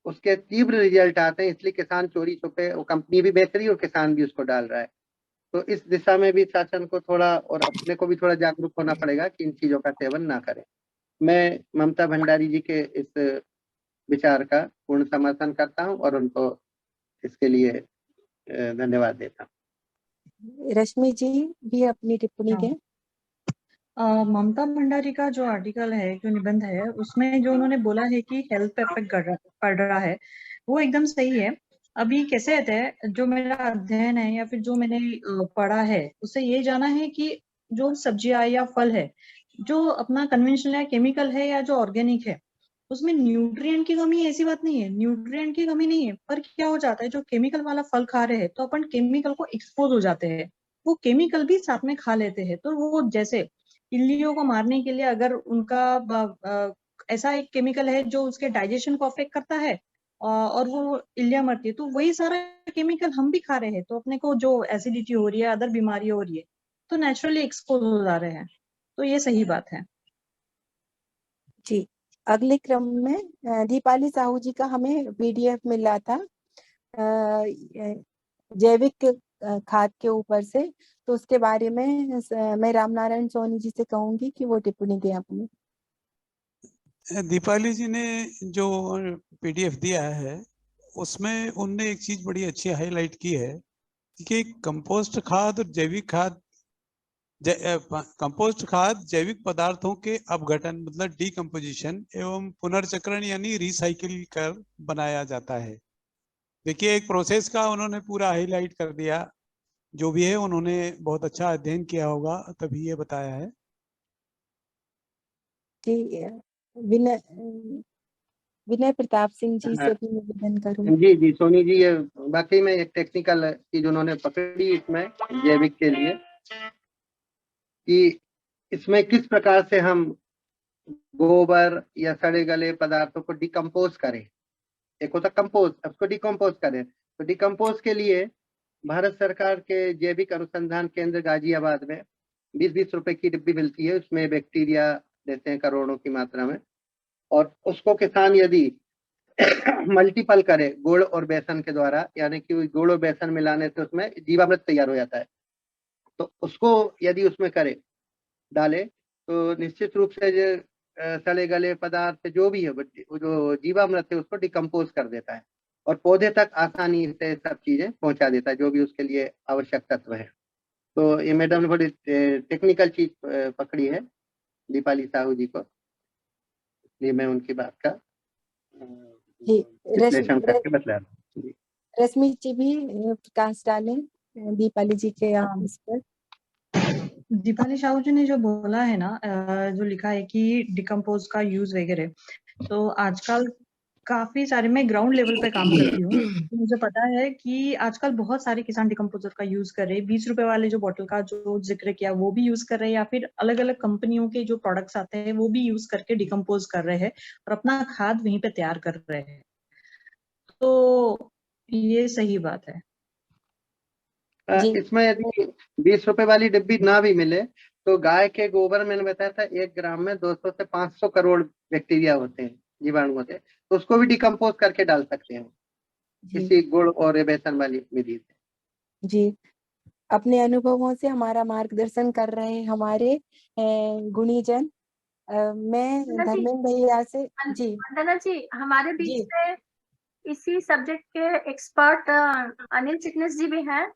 S12: उसके तीव्र रिजल्ट आते हैं, इसलिए किसान चोरी छुपे वो कंपनी भी बेच रही है और किसान भी उसको डाल रहा है। तो इस दिशा में भी शासन को थोड़ा और अपने को भी थोड़ा जागरूक होना पड़ेगा कि इन चीजों का सेवन ना करें। मैं ममता भंडारी जी के इस विचार का पूर्ण समर्थन करता हूं और उनको इसके लिए धन्यवाद देता हूँ।
S2: रश्मि जी भी अपनी टिप्पणी दें।
S13: ममता भंडारी का जो आर्टिकल है, जो निबंध है, उसमें जो उन्होंने बोला है कि हेल्थ पे इफेक्ट पड़ रहा है, वो एकदम सही है। अभी कैसे रहता है, जो मेरा अध्ययन है या फिर जो मैंने पढ़ा है, उससे ये जाना है कि जो सब्जियां या फल है, जो अपना कन्वेंशनल या केमिकल है या जो ऑर्गेनिक है, उसमें न्यूट्रिएंट की कमी ऐसी बात नहीं है, न्यूट्रिएंट की कमी नहीं है। पर क्या हो जाता है, जो केमिकल वाला फल खा रहे हैं तो अपन केमिकल को एक्सपोज हो जाते हैं, वो केमिकल भी साथ में खा लेते हैं। तो वो जैसे इल्लियों को मारने के लिए अगर उनका ऐसा एक केमिकल है जो उसके डाइजेशन को अफेक्ट करता है और वो इल्लियां मरती है, तो वही सारा केमिकल हम भी खा रहे हैं, तो अपने को जो एसिडिटी हो रही है, अदर बीमारी हो रही है, तो नेचुरली एक्सपोज हो जा रहे हैं। तो ये सही बात है
S2: जी। अगले क्रम में दीपाली साहू जी का हमें पीडीएफ मिला था जैविक खाद के ऊपर से, तो उसके बारे में मैं रामनारायण सोनी जी से कहूंगी कि वो टिप्पणी दें अपनी।
S11: दीपाली जी ने जो पीडीएफ दिया है उसमें उनने एक चीज बड़ी अच्छी हाईलाइट की है कि कंपोस्ट खाद और जैविक खाद, कंपोस्ट खाद जैविक पदार्थों के अपघटन मतलब डीकम्पोजिशन एवं पुनर्चक्रण यानी रिसाइकिल कर बनाया जाता है। देखिए एक प्रोसेस का उन्होंने पूरा हाईलाइट कर दिया, जो भी है उन्होंने बहुत अच्छा अध्ययन किया होगा तभी ये बताया है।
S2: विनय प्रताप सिंह जी से भी निवेदन करूं।
S12: जी सोनी जी, ये बाकी में एक टेक्निकल चीज उन्होंने पकड़ी इसमें जैविक के लिए, कि इसमें किस प्रकार से हम गोबर या सड़े गले पदार्थों को डिकम्पोज करें। एक होता कंपोज, उसको डिकम्पोज करें। तो डिकम्पोज के लिए भारत सरकार के जैविक अनुसंधान केंद्र गाजियाबाद में 20-20 रुपए की डिब्बी मिलती है, उसमें बैक्टीरिया देते हैं करोड़ों की मात्रा में, और उसको किसान यदि मल्टीपल करे गुड़ और बेसन के द्वारा, यानी कि गुड़ और बेसन मिलाने से उसमें जीवामृत तैयार हो जाता है, तो उसको यदि उसमें करे डाले तो निश्चित रूप से जो सड़े गले पदार्थ जो भी है, जो जीवामृत है, उसको डिकम्पोज कर देता है और पौधे तक आसानी से सब चीजें पहुंचा देता है जो भी उसके लिए आवश्यक तत्व है। तो ये मैडम ने बड़ी टेक्निकल चीज पकड़ी है दीपाली साहू जी को, इसलिए मैं उनकी बात का विश्लेषण करके बतला रहा हूँ।
S2: रश्मि जी भी प्रकाश डालें दीपाली जी के इस पर।
S13: दीपाली साहू जी ने जो बोला है ना, जो लिखा है कि डिकम्पोज का यूज वगैरह, तो आजकल काफी सारे, मैं ग्राउंड लेवल पे काम करती हूँ, तो मुझे पता है कि आजकल बहुत सारे किसान डिकम्पोजर का यूज कर रहे हैं। 20 रुपए वाले जो बोतल का जो जिक्र किया वो भी यूज कर रहे हैं, या फिर अलग अलग कंपनियों के जो प्रोडक्ट्स आते हैं वो भी यूज करके डिकम्पोज कर रहे हैं और अपना खाद वहीं पे तैयार कर रहे हैं। तो ये सही बात है।
S12: इसमें यदि 20 रुपए वाली डिब्बी ना भी मिले तो गाय के गोबर, मैंने बताया था 1 ग्राम में 200 से 500 करोड़ बैक्टीरिया होते हैं, जीवाणु होते हैं, तो उसको भी डिकम्पोज करके डाल सकते हैं इसी गुड़ और बेसन वाली विधि से।
S2: जी, अपने अनुभवों से हमारा मार्गदर्शन कर रहे हैं हमारे गुणीजन। मैं धर्मेंद्र भैया से जी
S10: वंदना जी, हमारे बीच
S2: जी
S10: में इसी सब्जेक्ट के एक्सपर्ट अनिल चिटनिस जी भी हैं,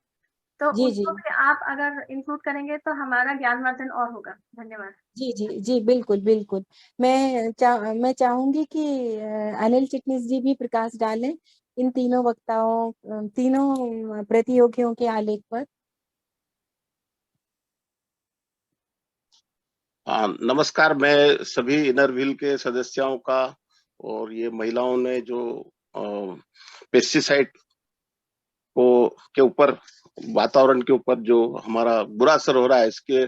S10: तो
S2: जी
S10: उनको भी आप अगर इंक्लूड करेंगे तो हमारा ज्ञानवर्धन और होगा। धन्यवाद।
S2: जी जी जी बिल्कुल बिल्कुल। मैं चाहूंगी कि अनिल चिटनिस जी भी प्रकाश डालें इन तीनों वक्ताओं, तीनों प्रतियोगियों के आलेख पर।
S14: नमस्कार, मैं सभी इनर व्हील के सदस्यों का और ये महिलाओं ने जो पेस्टिसाइड को के ऊपर, वातावरण के ऊपर जो हमारा बुरा असर हो रहा है, इसके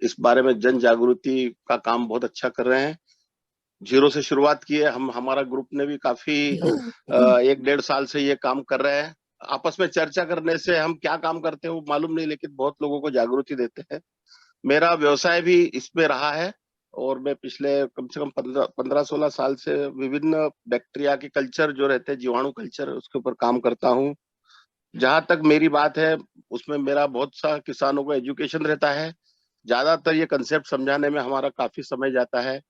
S14: इस बारे में जन जागृति का काम बहुत अच्छा कर रहे हैं। 0 से शुरुआत की है। हमारा ग्रुप ने भी काफी 1-1.5 साल से ये काम कर रहे हैं। आपस में चर्चा करने से हम क्या काम करते हैं वो मालूम नहीं, लेकिन बहुत लोगों को जागृति देते हैं। मेरा व्यवसाय भी इसमें रहा है और मैं पिछले कम से कम 15-16 साल से विभिन्न बैक्टीरिया के कल्चर जो रहते हैं, जीवाणु कल्चर, उसके ऊपर काम करता हूँ। जहां तक मेरी बात है, उसमें मेरा बहुत सा किसानों को एजुकेशन रहता है। ज्यादातर ये कंसेप्ट समझाने में हमारा काफी समय जाता है।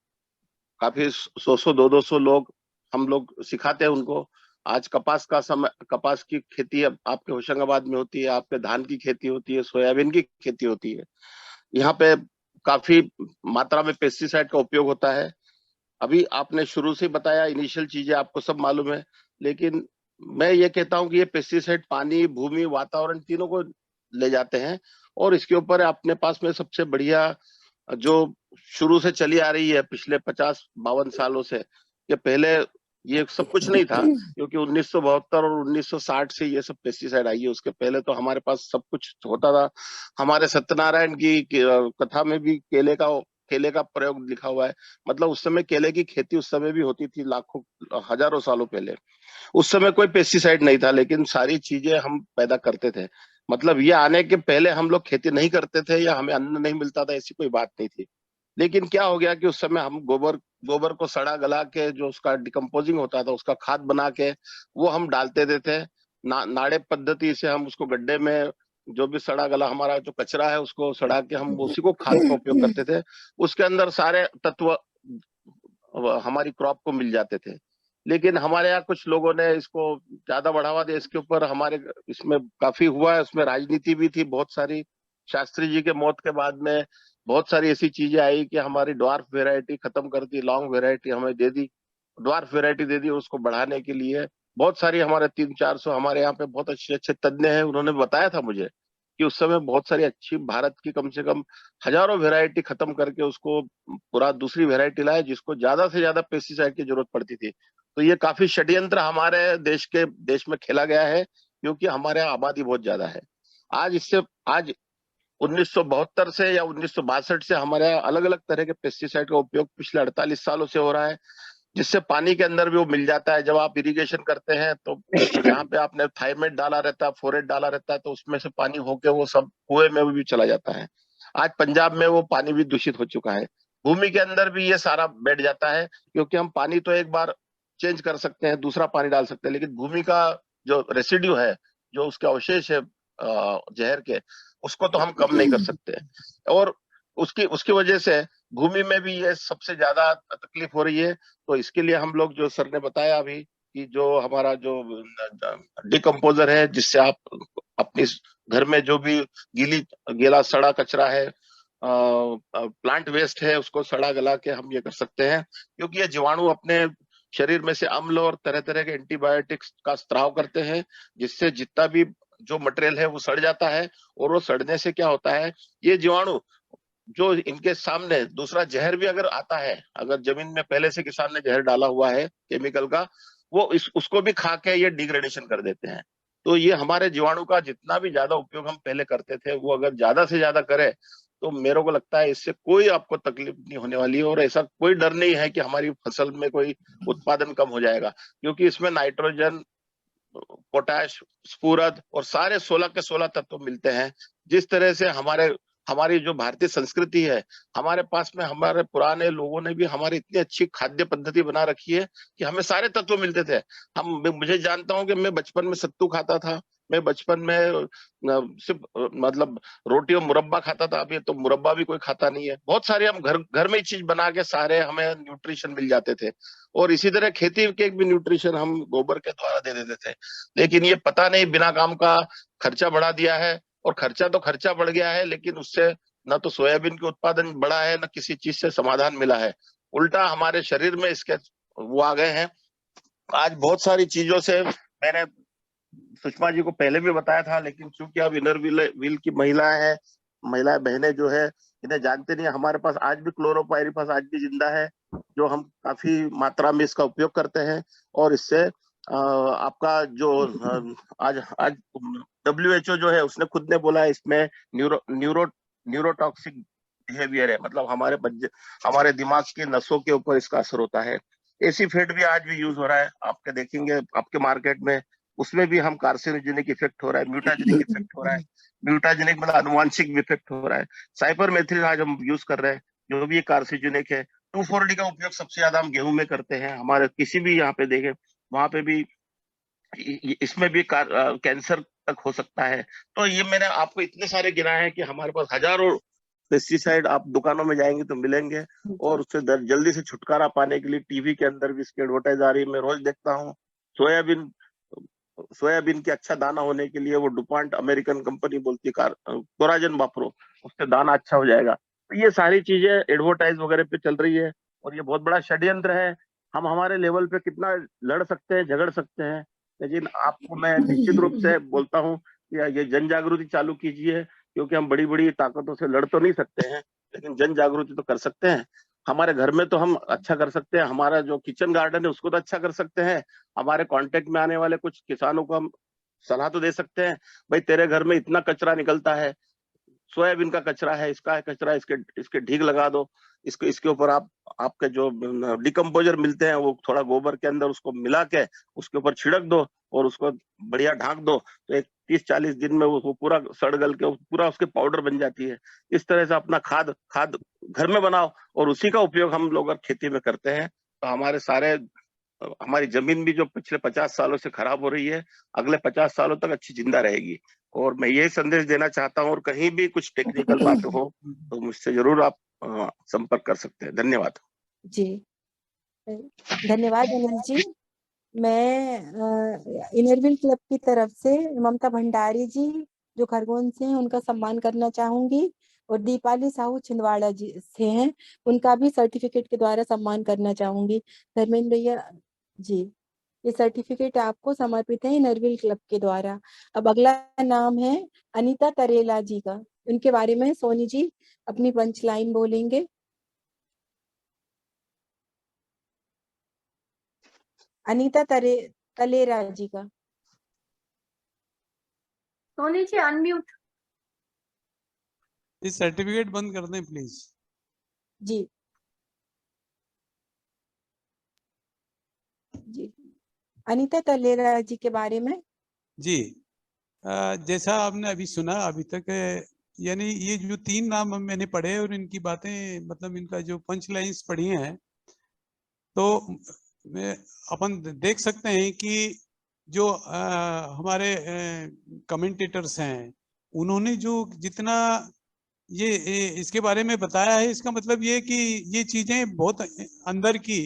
S14: काफी 100-100, 200 लोग हम लोग सिखाते हैं उनको। आज कपास की खेती आपके होशंगाबाद में होती है, आपके धान की खेती होती है, सोयाबीन की खेती होती है। यहाँ पे काफी मात्रा में पेस्टिसाइड का उपयोग होता है। अभी आपने शुरू से बताया, इनिशियल चीजें आपको सब मालूम है, लेकिन मैं ये कहता हूँ कि ये पेस्टिसाइड पानी, भूमि, वातावरण तीनों को ले जाते हैं। और इसके ऊपर अपने पास में सबसे बढ़िया जो शुरू से चली आ रही है पिछले 50-52 सालों से, ये पहले ये सब कुछ नहीं था, क्योंकि 1972 और 1960 से ये सब पेस्टिसाइड आई है। उसके पहले तो हमारे पास सब कुछ होता था। हमारे सत्यनारायण की कथा में भी केले का प्रयोग लिखा हुआ है। मतलब उस समय केले की खेती उस समय भी होती थी, लाखों हजारों सालों पहले। उस समय कोई पेस्टिसाइड नहीं था, लेकिन सारी चीजें हम पैदा करते थे। मतलब ये आने के पहले हम लोग खेती नहीं करते थे या हमें अन्न नहीं मिलता था, ऐसी कोई बात नहीं थी। लेकिन क्या हो गया कि उस समय हम गोबर को सड़ा गला के, जो उसका डिकम्पोजिंग होता था, उसका खाद बना के वो हम डालते थे। नाड़े पद्धति से हम उसको गड्ढे में, जो भी सड़ा गला हमारा जो कचरा है उसको सड़ा के हम उसी को खाद का उपयोग करते थे। उसके अंदर सारे तत्व हमारी क्रॉप को मिल जाते थे। लेकिन हमारे यहाँ कुछ लोगों ने इसको ज्यादा बढ़ावा दिया, इसके ऊपर हमारे इसमें काफी हुआ है। उसमें राजनीति भी थी बहुत सारी। शास्त्री जी के मौत के बाद में बहुत सारी ऐसी चीजें आई कि हमारी ड्वार्फ वेराइटी खत्म कर दी, लॉन्ग वेराइटी हमें दे दी, ड्वार्फ वेराइटी दे दी। उसको बढ़ाने के लिए बहुत सारी हमारे 300-400 हमारे यहाँ पे बहुत अच्छे तज्ञ हैं, उन्होंने बताया था मुझे कि उस समय बहुत सारी अच्छी भारत की कम से कम हजारों वेराइटी खत्म करके उसको पूरा दूसरी वेराइटी लाए, जिसको ज्यादा से ज्यादा पेस्टिसाइड की जरूरत पड़ती थी। तो ये काफी षड्यंत्र हमारे देश में खेला गया है, क्योंकि हमारे यहाँ आबादी बहुत ज्यादा है। आज 1972 से या 1962 से हमारे यहाँ अलग अलग तरह के पेस्टिसाइड का उपयोग पिछले 48 सालों से हो रहा है, जिससे पानी के अंदर भी वो मिल जाता है। जब आप इरिगेशन करते हैं तो जहाँ पे आपने थाइमेट डाला रहता है, फोरेट डाला रहता है, तो उसमें से पानी होके वो सब कुएं में भी चला जाता है। आज पंजाब में वो पानी भी दूषित हो चुका है। भूमि के अंदर भी ये सारा बैठ जाता है, क्योंकि हम पानी तो एक बार चेंज कर सकते हैं, दूसरा पानी डाल सकते हैं, लेकिन भूमि का जो रेसिड्यू है, जो उसके अवशेष है जहर के, उसको तो हम कम नहीं कर सकते। और उसकी वजह से भूमि में भी ये सबसे ज्यादा तकलीफ हो रही है। तो इसके लिए हम लोग, जो सर ने बताया अभी, कि जो हमारा जो डिकम्पोजर है, जिससे आप अपने घर में जो भी गीला सड़ा कचरा है, प्लांट वेस्ट है, उसको सड़ा गला के हम ये कर सकते हैं। क्योंकि ये जीवाणु अपने शरीर में से अम्ल और तरह तरह के एंटीबायोटिक्स का स्त्राव करते हैं, जिससे जितना भी जो मटेरियल है वो सड़ जाता है। और वो सड़ने से क्या होता है, ये जीवाणु जो इनके सामने दूसरा जहर भी अगर आता है, अगर जमीन में पहले से किसान ने जहर डाला हुआ है केमिकल का, वो उसको भी खा के ये डिग्रेडेशन कर देते हैं। तो ये हमारे जीवाणु का जितना भी ज्यादा उपयोग हम पहले करते थे, वो अगर ज्यादा से ज्यादा करें तो मेरे को लगता है इससे कोई आपको तकलीफ नहीं होने वाली है। और ऐसा कोई डर नहीं है कि हमारी फसल में कोई उत्पादन कम हो जाएगा, क्योंकि इसमें नाइट्रोजन, पोटाश, स्फूरद और सारे 16 के 16 तत्व मिलते हैं। जिस तरह से हमारी जो भारतीय संस्कृति है, हमारे पास में हमारे पुराने लोगों ने भी हमारी इतनी अच्छी खाद्य पद्धति बना रखी है कि हमें सारे तत्व मिलते थे। मुझे जानता हूं कि मैं बचपन में सत्तू खाता था, मैं बचपन में सिर्फ मतलब रोटी और मुरब्बा खाता था। अभी तो मुरब्बा भी कोई खाता नहीं है। बहुत सारे हम घर में ही चीज बना के सारे हमें न्यूट्रिशन मिल जाते थे। और इसी तरह खेती के भी न्यूट्रिशन हम गोबर के द्वारा दे देते थे। लेकिन ये पता नहीं बिना काम का खर्चा बढ़ा दिया है, और खर्चा तो खर्चा बढ़ गया है, लेकिन उससे न तो सोयाबीन के उत्पादन बढ़ा है, न किसी चीज से समाधान मिला है। उल्टा हमारे शरीर में इसके वो आ गए हैं। आज बहुत सारी चीजों से, मैंने सुषमा जी को पहले भी बताया था, लेकिन चूंकि अब इनर व्हील की महिलाएं बहनें जो है इन्हें जानते नहीं। हमारे पास आज भी क्लोरोपाइरीफास आज भी जिंदा है, जो हम काफी मात्रा में इसका उपयोग करते हैं। और इससे आपका जो आज WHO जो है उसने खुद ने बोला है इसमें न्यूरोटॉक्सिक बिहेवियर है, मतलब हमारे दिमाग के नसों के ऊपर इसका असर होता है। एसीफेट भी आज भी यूज हो रहा है, आपके देखेंगे आपके मार्केट में, उसमें भी हम कार्सिनोजेनिक इफेक्ट हो रहा है, म्यूटाजेनिक इफेक्ट हो रहा है। म्यूटाजेनिक मतलब अनुवांशिक इफेक्ट हो रहा है। साइपरमेथ्रिन आज हम यूज कर रहे हैं, जो भी कार्सिनोजेनिक है। 2,4-D का उपयोग सबसे ज्यादा हम गेहूं में करते हैं। हमारे किसी भी यहाँ पे देखें, वहां पे भी इसमें भी कैंसर तक हो सकता है। तो ये मैंने आपको इतने सारे गिनाए हैं कि हमारे पास हजारों पेस्टिसाइड आप दुकानों में जाएंगे तो मिलेंगे। और उससे जल्दी से छुटकारा पाने के लिए टीवी के अंदर भी इसकी एडवर्टाइज आ रही है। मैं रोज देखता हूँ सोयाबीन के अच्छा दाना होने के लिए वो डुपॉन्ट अमेरिकन कंपनी बोलती है कोराजन वापरो, उससे दाना अच्छा हो जाएगा। तो ये सारी चीजें एडवर्टाइज वगैरह पे चल रही है, और ये बहुत बड़ा षड्यंत्र है। हम हमारे लेवल पे कितना लड़ सकते हैं, झगड़ सकते हैं, लेकिन आपको मैं निश्चित रूप से बोलता हूँ कि ये जन जागृति चालू कीजिए, क्योंकि हम बड़ी बड़ी ताकतों से लड़ तो नहीं सकते हैं, लेकिन जन जागृति तो कर सकते हैं। हमारे घर में तो हम अच्छा कर सकते हैं, हमारा जो किचन गार्डन है उसको तो अच्छा कर सकते हैं। हमारे कांटेक्ट में आने वाले कुछ किसानों को हम सलाह तो दे सकते हैं, भाई तेरे घर में इतना कचरा निकलता है, सोयाबीन का कचरा है, इसका कचरा, इसके ढीक लगा दो, इसके ऊपर आपके जो डिकम्पोजर मिलते हैं वो थोड़ा गोबर के अंदर उसको मिला के उसके ऊपर छिड़क दो और उसको बढ़िया ढांक दो, तो एक 30-40 दिन में वो पूरा सड़ गल के पूरा उसके पाउडर बन जाती है। इस तरह से अपना खाद घर में बनाओ और उसी का उपयोग हम लोग अगर खेती में करते हैं तो हमारी जमीन भी जो पिछले 50 सालों से खराब हो रही है, अगले 50 सालों तक अच्छी जिंदा रहेगी। और मैं यही संदेश देना चाहता हूँ, और कहीं भी कुछ टेक्निकल बात हो तो मुझसे जरूर आप संपर्क कर सकते हैं। धन्यवाद
S2: जी, धन्यवाद अनिल जी। मैं इनरव्हील क्लब की तरफ से ममता भंडारी जी जो खरगोन से हैं उनका सम्मान करना चाहूंगी, और दीपाली साहू छिंदवाड़ा जी से हैं, उनका भी सर्टिफिकेट के द्वारा सम्मान करना चाहूंगी। धर्मेंद्र भैया जी, ये सर्टिफिकेट आपको समर्पित है इनरव्हील क्लब के द्वारा। अब अगला नाम है अनीता तरेला जी का, उनके बारे में सोनी जी अपनी पंच लाइन बोलेंगे। अनीता तलेरा जी का।
S10: सोनी जी अनम्यूट।
S11: इस सर्टिफिकेट बंद कर दें प्लीज।
S2: जी जी, अनीता तलेरा जी के बारे में।
S11: जी, जैसा आपने अभी सुना अभी तक, यानी ये जो 3 नाम मैंने पढ़े और इनकी बातें, मतलब इनका जो पंच लाइन्स पढ़ी हैं, तो अपन देख सकते हैं कि जो हमारे कमेंटेटर्स हैं उन्होंने जो जितना ये इसके बारे में बताया है, इसका मतलब ये कि ये चीजें बहुत अंदर की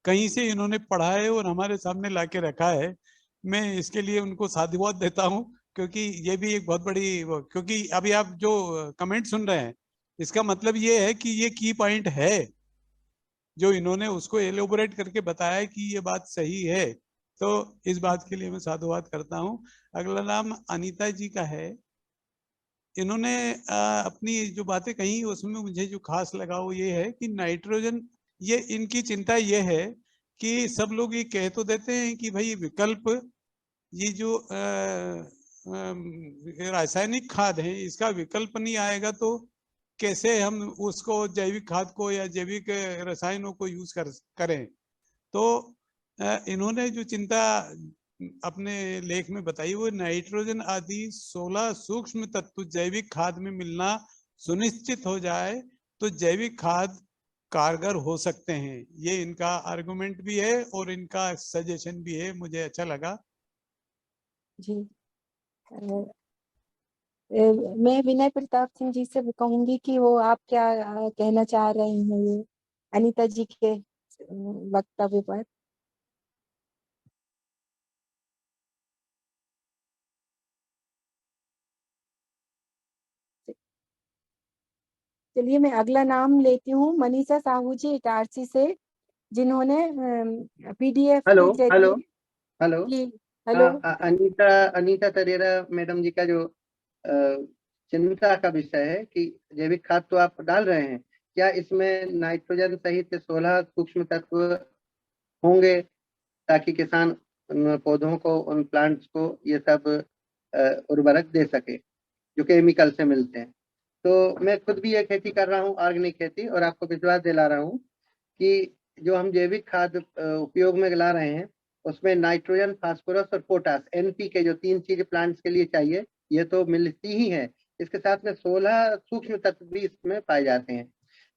S11: कहीं से इन्होंने पढ़ा है और हमारे सामने लाके रखा है। मैं इसके लिए उनको साधुवाद देता हूं, क्योंकि ये भी एक बहुत बड़ी, क्योंकि अभी आप जो कमेंट सुन रहे हैं इसका मतलब ये है कि ये की पॉइंट है जो इन्होंने उसको एलोबोरेट करके बताया है कि ये बात सही है। तो इस बात के लिए मैं साधुवाद करता हूं। अगला नाम अनीता जी का है। इन्होंने अपनी जो बातें कही उसमें मुझे जो खास लगा वो ये है कि नाइट्रोजन, ये इनकी चिंता ये है कि सब लोग ये कह तो देते हैं कि भाई विकल्प, ये जो रासायनिक खाद है इसका विकल्प नहीं आएगा तो कैसे हम उसको जैविक खाद को या जैविक रसायनों को यूज करें। तो इन्होंने जो चिंता अपने लेख में बताई वो नाइट्रोजन आदि 16 सूक्ष्म तत्व जैविक खाद में मिलना सुनिश्चित हो जाए तो जैविक खाद कारगर हो सकते हैं। ये इनका आर्गुमेंट भी है और इनका सजेशन भी है, मुझे अच्छा लगा।
S2: जी मैं विनय प्रताप सिंह जी से कहूंगी कि वो आप क्या कहना चाह रहे हैं ये अनीता जी के वक्तव्य पर। चलिए मैं अगला नाम लेती हूँ, मनीषा साहू जी इटारसी से, जिन्होंने पीडीएफ
S12: हेलो
S2: की
S12: हेलो हेलो
S2: जी हेलो
S12: अनीता अनीता तरेरा मैडम जी का जो चिंता का विषय है कि जैविक खाद तो आप डाल रहे हैं, क्या इसमें नाइट्रोजन सहित 16 सूक्ष्म तत्व होंगे ताकि किसान उन पौधों को, उन प्लांट्स को ये सब उर्वरक दे सके जो केमिकल से मिलते हैं। तो मैं खुद भी ये खेती कर रहा हूँ, ऑर्गेनिक खेती, और आपको विश्वास दिला रहा हूँ कि जो हम जैविक खाद उपयोग में ला रहे हैं उसमें नाइट्रोजन, फास्फोरस और पोटास, NPK, जो 3 चीज प्लांट्स के लिए चाहिए, ये तो मिलती ही है। इसके साथ में 16 सूक्ष्म तत्व भी इसमें पाए जाते हैं।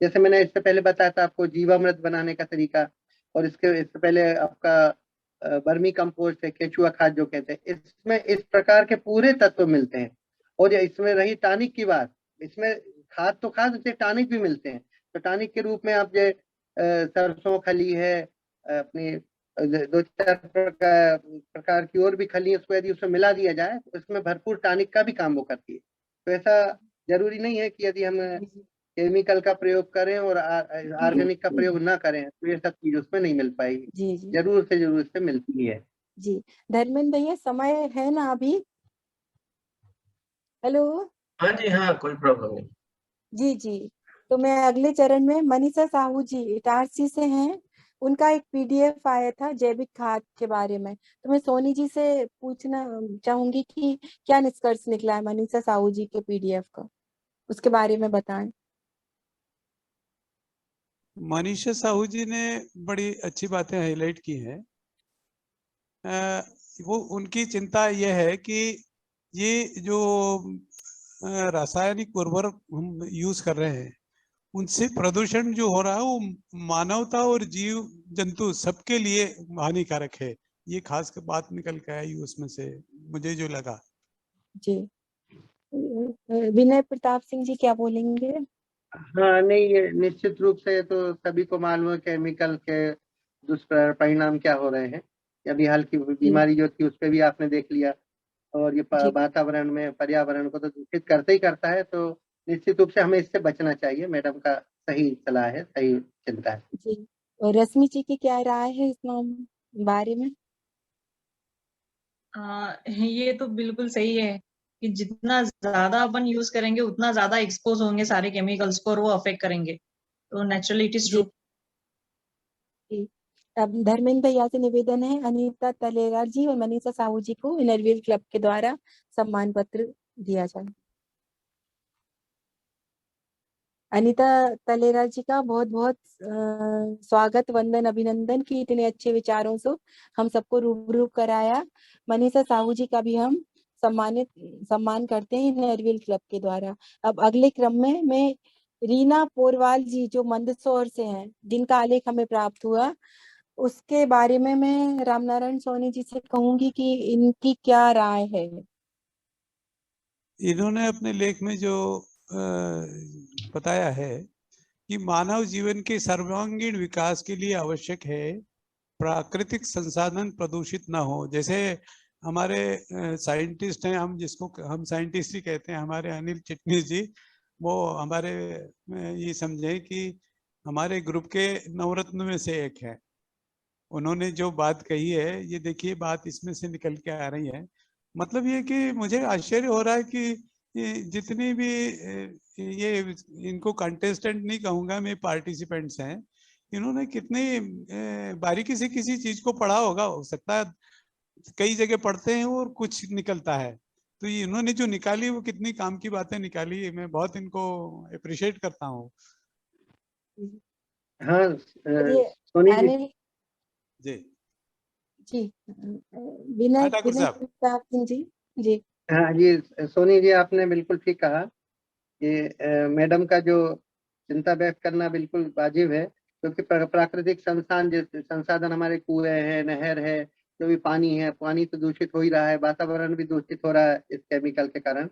S12: जैसे मैंने इससे पहले बताया था आपको जीवामृत बनाने का तरीका, और इससे पहले आपका बर्मी कंपोस्ट है, केचुआ खाद जो कहते हैं, इसमें इस प्रकार के पूरे तत्व मिलते हैं। और इसमें रही टॉनिक की बात, इसमें खाद तो खाद से टॉनिक भी मिलते हैं। तो टॉनिक के रूप में आप जो सरसों खली है, अपनी 2-4 प्रकार की और भी खली है, उसको यदि उसमें मिला दिया जाए तो इसमें भरपूर टॉनिक का भी काम वो करती है। तो ऐसा जरूरी नहीं है कि यदि हम केमिकल का प्रयोग करें और ऑर्गेनिक का प्रयोग ना करें तो ये सब चीज उसमें नहीं मिल पाएगी।
S2: जी जी
S12: जरूर से जरूर इससे मिलती है।
S2: जी धर्मेंद्र भैया समय है ना अभी? हेलो
S1: हाँ जी हाँ, कोई प्रॉब्लम नहीं।
S2: जी जी, तो मैं अगले चरण में मनीषा साहू जी इटारसी से हैं, उनका एक पीडीएफ आया था जैविक खाद के बारे में, तो मैं सोनी जी से पूछना चाहूंगी कि क्या निष्कर्ष निकला है मनीषा साहू जी के पीडीएफ का, उसके बारे में बताएं।
S11: मनीषा साहू जी ने बड़ी अच्छी बातें हाईलाइट की हैं। वो उनकी चिंता यह है कि ये जो रासायनिक उर्वरक हम यूज कर रहे हैं उनसे प्रदूषण जो हो रहा है वो मानवता और जीव जंतु सबके लिए हानिकारक है। ये खास बात निकल के आई उसमें से मुझे जो लगा।
S2: जी विनय प्रताप सिंह जी क्या बोलेंगे?
S12: हाँ नहीं, ये निश्चित रूप से तो सभी को मालूम है केमिकल के दुष्परिणाम क्या हो रहे हैं। अभी हाल की बीमारी जो थी उस पर भी आपने देख लिया, और ये वातावरण में पर्यावरण को तो दूषित करते ही करता है। तो निश्चित रूप से हमें इससे बचना चाहिए। मैडम का सही सलाह है, सही चिंता है।
S2: जी, और रश्मि जी की क्या राय है इस बारे में?
S13: ये तो बिल्कुल सही है कि जितना ज्यादा अपन यूज करेंगे उतना ज्यादा एक्सपोज होंगे सारे केमिकल्स को और वो अफेक्ट करेंगे। तो नेचुरली इट इज ट्रू।
S2: अब धर्मेंद्र भैया से निवेदन है अनीता तलेरा जी और मनीषा साहू जी को इनरव्हील क्लब के द्वारा सम्मान पत्र दिया जाए। अनीता तलेरा जी का बहुत बहुत स्वागत, वंदन, अभिनंदन कि इतने अच्छे विचारों से हम सबको रूबरू कराया। मनीषा साहू जी का भी हम सम्मान करते हैं इनरव्हील क्लब के द्वारा। अब अगले क्रम में मैं रीना पोरवाल जी जो मंदसौर से हैं, जिनका आलेख हमें प्राप्त हुआ, उसके बारे में मैं रामनारायण सोनी जी से कहूंगी कि इनकी क्या राय है।
S11: इन्होंने अपने लेख में जो बताया है कि मानव जीवन के सर्वांगीण विकास के लिए आवश्यक है प्राकृतिक संसाधन प्रदूषित ना हो। जैसे हमारे साइंटिस्ट हैं, हम जिसको हम साइंटिस्ट ही कहते हैं, हमारे अनिल चिटनीस जी, वो हमारे ये समझे कि हमारे ग्रुप के नवरत्न में से एक है। उन्होंने जो बात कही है, ये देखिए बात इसमें से निकल के आ रही है। मतलब ये कि मुझे आश्चर्य हो रहा है कि जितनी भी ये इनको कंटेस्टेंट नहीं कहूंगा मैं, पार्टिसिपेंट्स हैं, इन्होंने कितनी बारीकी से किसी चीज को पढ़ा होगा। हो सकता है कई जगह पढ़ते हैं और कुछ निकलता है, तो ये इन्होंने जो निकाली वो कितनी काम की बातें निकाली। मैं बहुत इनको अप्रिशिएट करता हूँ।
S12: हाँ सोनी जी
S11: जी
S2: जी विनय
S11: ठाकुर
S2: विनय
S11: साहब।
S2: प्रताप सिंह जी। जी
S12: हाँ जी, सोनी जी आपने बिल्कुल ठीक कहा कि मैडम का जो चिंता व्यक्त करना बिल्कुल वाजिब है, क्योंकि प्राकृतिक संसाधन हमारे कुएं हैं, नहर है, जो भी पानी है, पानी तो दूषित हो ही रहा है, वातावरण भी दूषित हो रहा है इस केमिकल के कारण।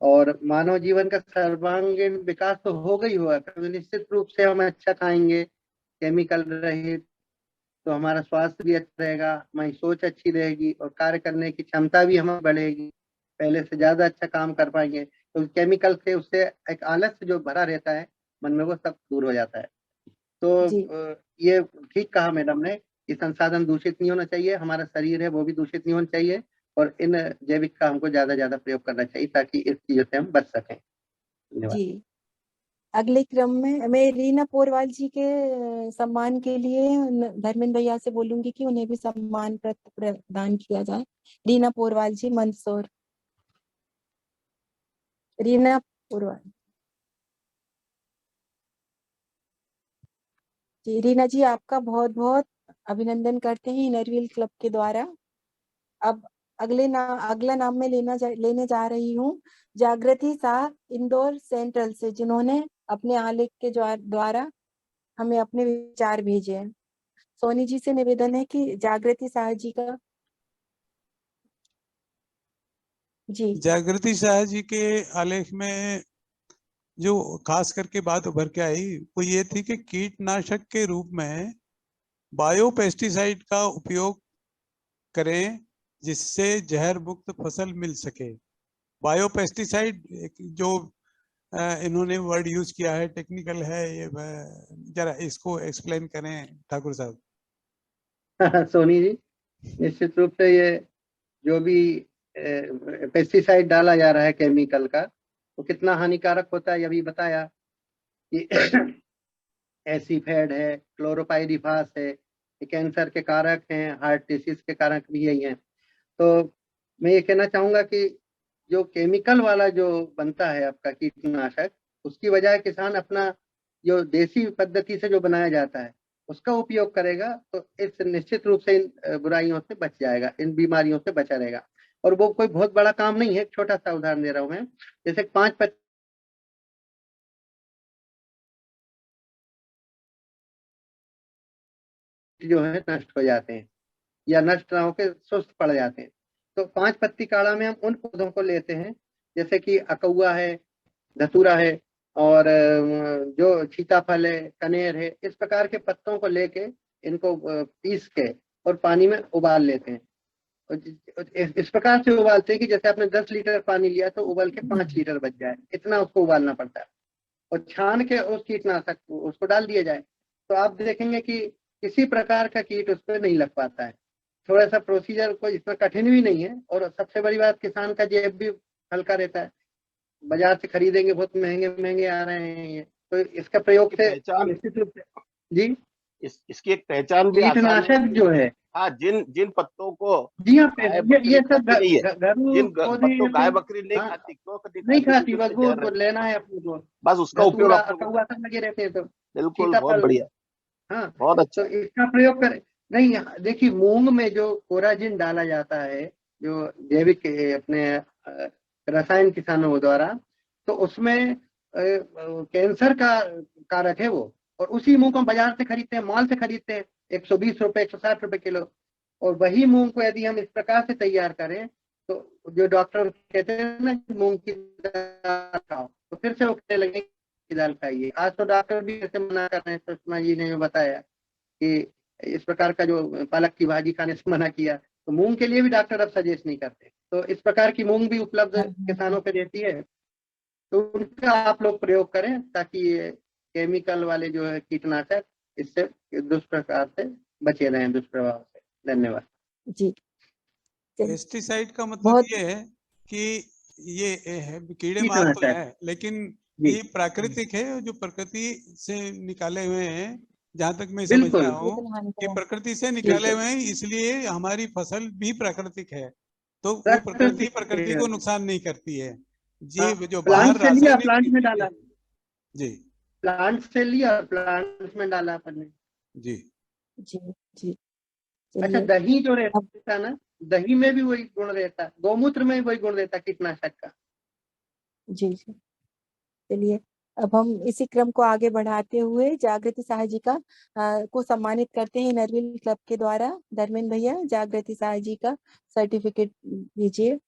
S12: और मानव जीवन का सर्वांगीण विकास तो होगा ही होगा, क्योंकि निश्चित रूप से हम अच्छा खाएंगे केमिकल रहित, तो हमारा स्वास्थ्य भी अच्छा रहेगा, हमारी सोच अच्छी रहेगी और कार्य करने की क्षमता भी हमें बढ़ेगी, पहले से ज्यादा अच्छा काम कर पाएंगे। तो केमिकल से उससे एक आलस्य जो भरा रहता है मन में, वो सब दूर हो जाता है। तो
S2: जी
S12: ये ठीक कहा मैडम ने कि संसाधन दूषित नहीं होना चाहिए, हमारा शरीर है वो भी दूषित नहीं होना चाहिए, और इन जैविक का हमको ज्यादा प्रयोग करना चाहिए ताकि इस चीजों से हम बच सकें। धन्यवाद।
S2: जी अगले क्रम में मैं रीना पोरवाल जी के सम्मान के लिए धर्मेंद्र भैया से बोलूंगी कि उन्हें भी सम्मान पत्र प्रदान किया जाए। रीना पोरवाल जी, मंदसौर। रीना पोरवाल जी। रीना जी आपका बहुत बहुत अभिनंदन करते हैं इनरव्हील क्लब के द्वारा। अब अगला नाम मैं लेने जा रही हूँ जागृति शाह, इंदौर सेंट्रल से, जिन्होंने अपने आलेख के द्वारा हमें अपने विचार भेजे हैं। सोनी जी से निवेदन है कि जागृति शाह जी का। जी
S11: जागृति शाह जी के आलेख में जो खास करके बात उभर के आई वो ये थी कि कीटनाशक के रूप में बायो पेस्टिसाइड का उपयोग करें जिससे जहर मुक्त फसल मिल सके। बायो पेस्टिसाइड जो इन्होंने वर्ड यूज किया है, टेक्निकल है ये, जरा इसको एक्सप्लेन करें ठाकुर साहब।
S12: सोनी जी, निश्चित रूप से ये जो भी पेस्टिसाइड डाला जा रहा है केमिकल का, वो कितना हानिकारक होता है, ये अभी बताया कि एसीफेड है, क्लोरोपाइरिफास है, ये कैंसर के कारक हैं, हार्ट डिसीज के कारक भी यही हैं। तो मैं ये कहना चाहूंगा कि जो केमिकल वाला जो बनता है आपका कीटनाशक, उसकी बजाय किसान अपना जो देसी पद्धति से जो बनाया जाता है उसका उपयोग करेगा, तो इस निश्चित रूप से इन बुराइयों से बच जाएगा, इन बीमारियों से बचा रहेगा। और वो कोई बहुत बड़ा काम नहीं है, छोटा सा उदाहरण दे रहा हूं मैं। जैसे 5 जो है नष्ट हो जाते हैं, या नष्ट ना होकर सुस्त पड़ जाते हैं, तो 5 पत्ती काढ़ा में हम उन पौधों को लेते हैं, जैसे कि अकौआ है, धतूरा है, और जो सीताफल है, कनेर है, इस प्रकार के पत्तों को लेके इनको पीस के और पानी में उबाल लेते हैं। इस प्रकार से उबालते हैं कि जैसे आपने 10 लीटर पानी लिया तो उबाल के 5 लीटर बच जाए, इतना उसको उबालना पड़ता है। और छान के उस कीटनाशक को उसको डाल दिया जाए, तो आप देखेंगे कि किसी प्रकार का कीट उस पर नहीं लग पाता है। थोड़ा सा प्रोसीजर कोई इसमें कठिन भी नहीं है, और सबसे बड़ी बात, किसान का जेब भी हल्का रहता है। बाजार से खरीदेंगे बहुत महंगे आ रहे हैं ये, तो इसका प्रयोग से निश्चित रूप से जी
S14: इसकी एक पहचान भी आसान है
S12: कीटनाशक जो है,
S14: हाँ, जिन पत्तों को
S12: जी हाँ,
S14: गाय बकरी
S12: ये सब
S14: खाती नहीं है, जिन
S12: पौधे
S14: पत्तों गाय बकरी नहीं खाती, क्यों
S12: नहीं खाती, बस वो
S14: जहर
S12: लेना है अपने को,
S14: बस उसका उपयोग
S12: अकौआ सब लगे रहते हैं, तो
S14: बिल्कुल बहुत
S12: सीताफल,
S14: बढ़िया,
S12: हाँ
S14: बहुत अच्छा।
S12: तो इसका प्रयोग करें। नहीं, देखिए मूंग में जो कोराजिन डाला जाता है, जो जैविक अपने रसायन किसानों द्वारा, तो उसमें कैंसर का कारक है वो, और उसी मूंग को हम बाजार से खरीदते हैं, मॉल से खरीदते हैं 120 रुपए 160 रुपए किलो। और वही मूंग को यदि हम इस प्रकार से तैयार करें, तो जो डॉक्टर कहते हैं ना मूंग की दाल खाओ, तो फिर से वो कहने लगे की दाल खाइए। आज तो डॉक्टर भी ऐसे मना कर रहे हैं, सुषमा जी ने बताया कि इस प्रकार का जो पालक की भाजी खाने से मना किया, तो मूंग के लिए भी डॉक्टर अब सजेस्ट नहीं करते। तो इस प्रकार की मूंग भी उपलब्ध किसानों पे रहती है, तो उनका आप लोग प्रयोग करें ताकि ये केमिकल वाले जो है कीटनाशक इससे दुष्प्रकार से बचे रहें, दुष्प्रभाव से। धन्यवाद
S2: जी।
S11: पेस्टिसाइड का मतलब ये है कि ये है कीड़े मार तो है, लेकिन ये प्राकृतिक है, जो प्रकृति से निकाले हुए हैं। जहां तक मैं समझ रहा हूँ कि प्रकृति से निकाले हुए हैं, इसलिए हमारी फसल भी प्राकृतिक है, तो वो प्रकृति को नुकसान नहीं करती है। जी जो बाहर रासायनिक
S12: प्लांट में डाला,
S11: जी
S12: प्लांट से लिया, प्लांट में डाला अपन ने।
S11: जी
S2: जी जी
S12: अच्छा, दही जो रहता ना, दही में भी वही गुण रहता, गौमूत्र में भी वही गुण रहता कीटनाशक का।
S2: जी जी, चलिए अब हम इसी क्रम को आगे बढ़ाते हुए जागृति साह जी का को सम्मानित करते हैं इनरव्हील क्लब के द्वारा। धर्मेंद्र भैया, जागृति साह जी का सर्टिफिकेट दीजिए।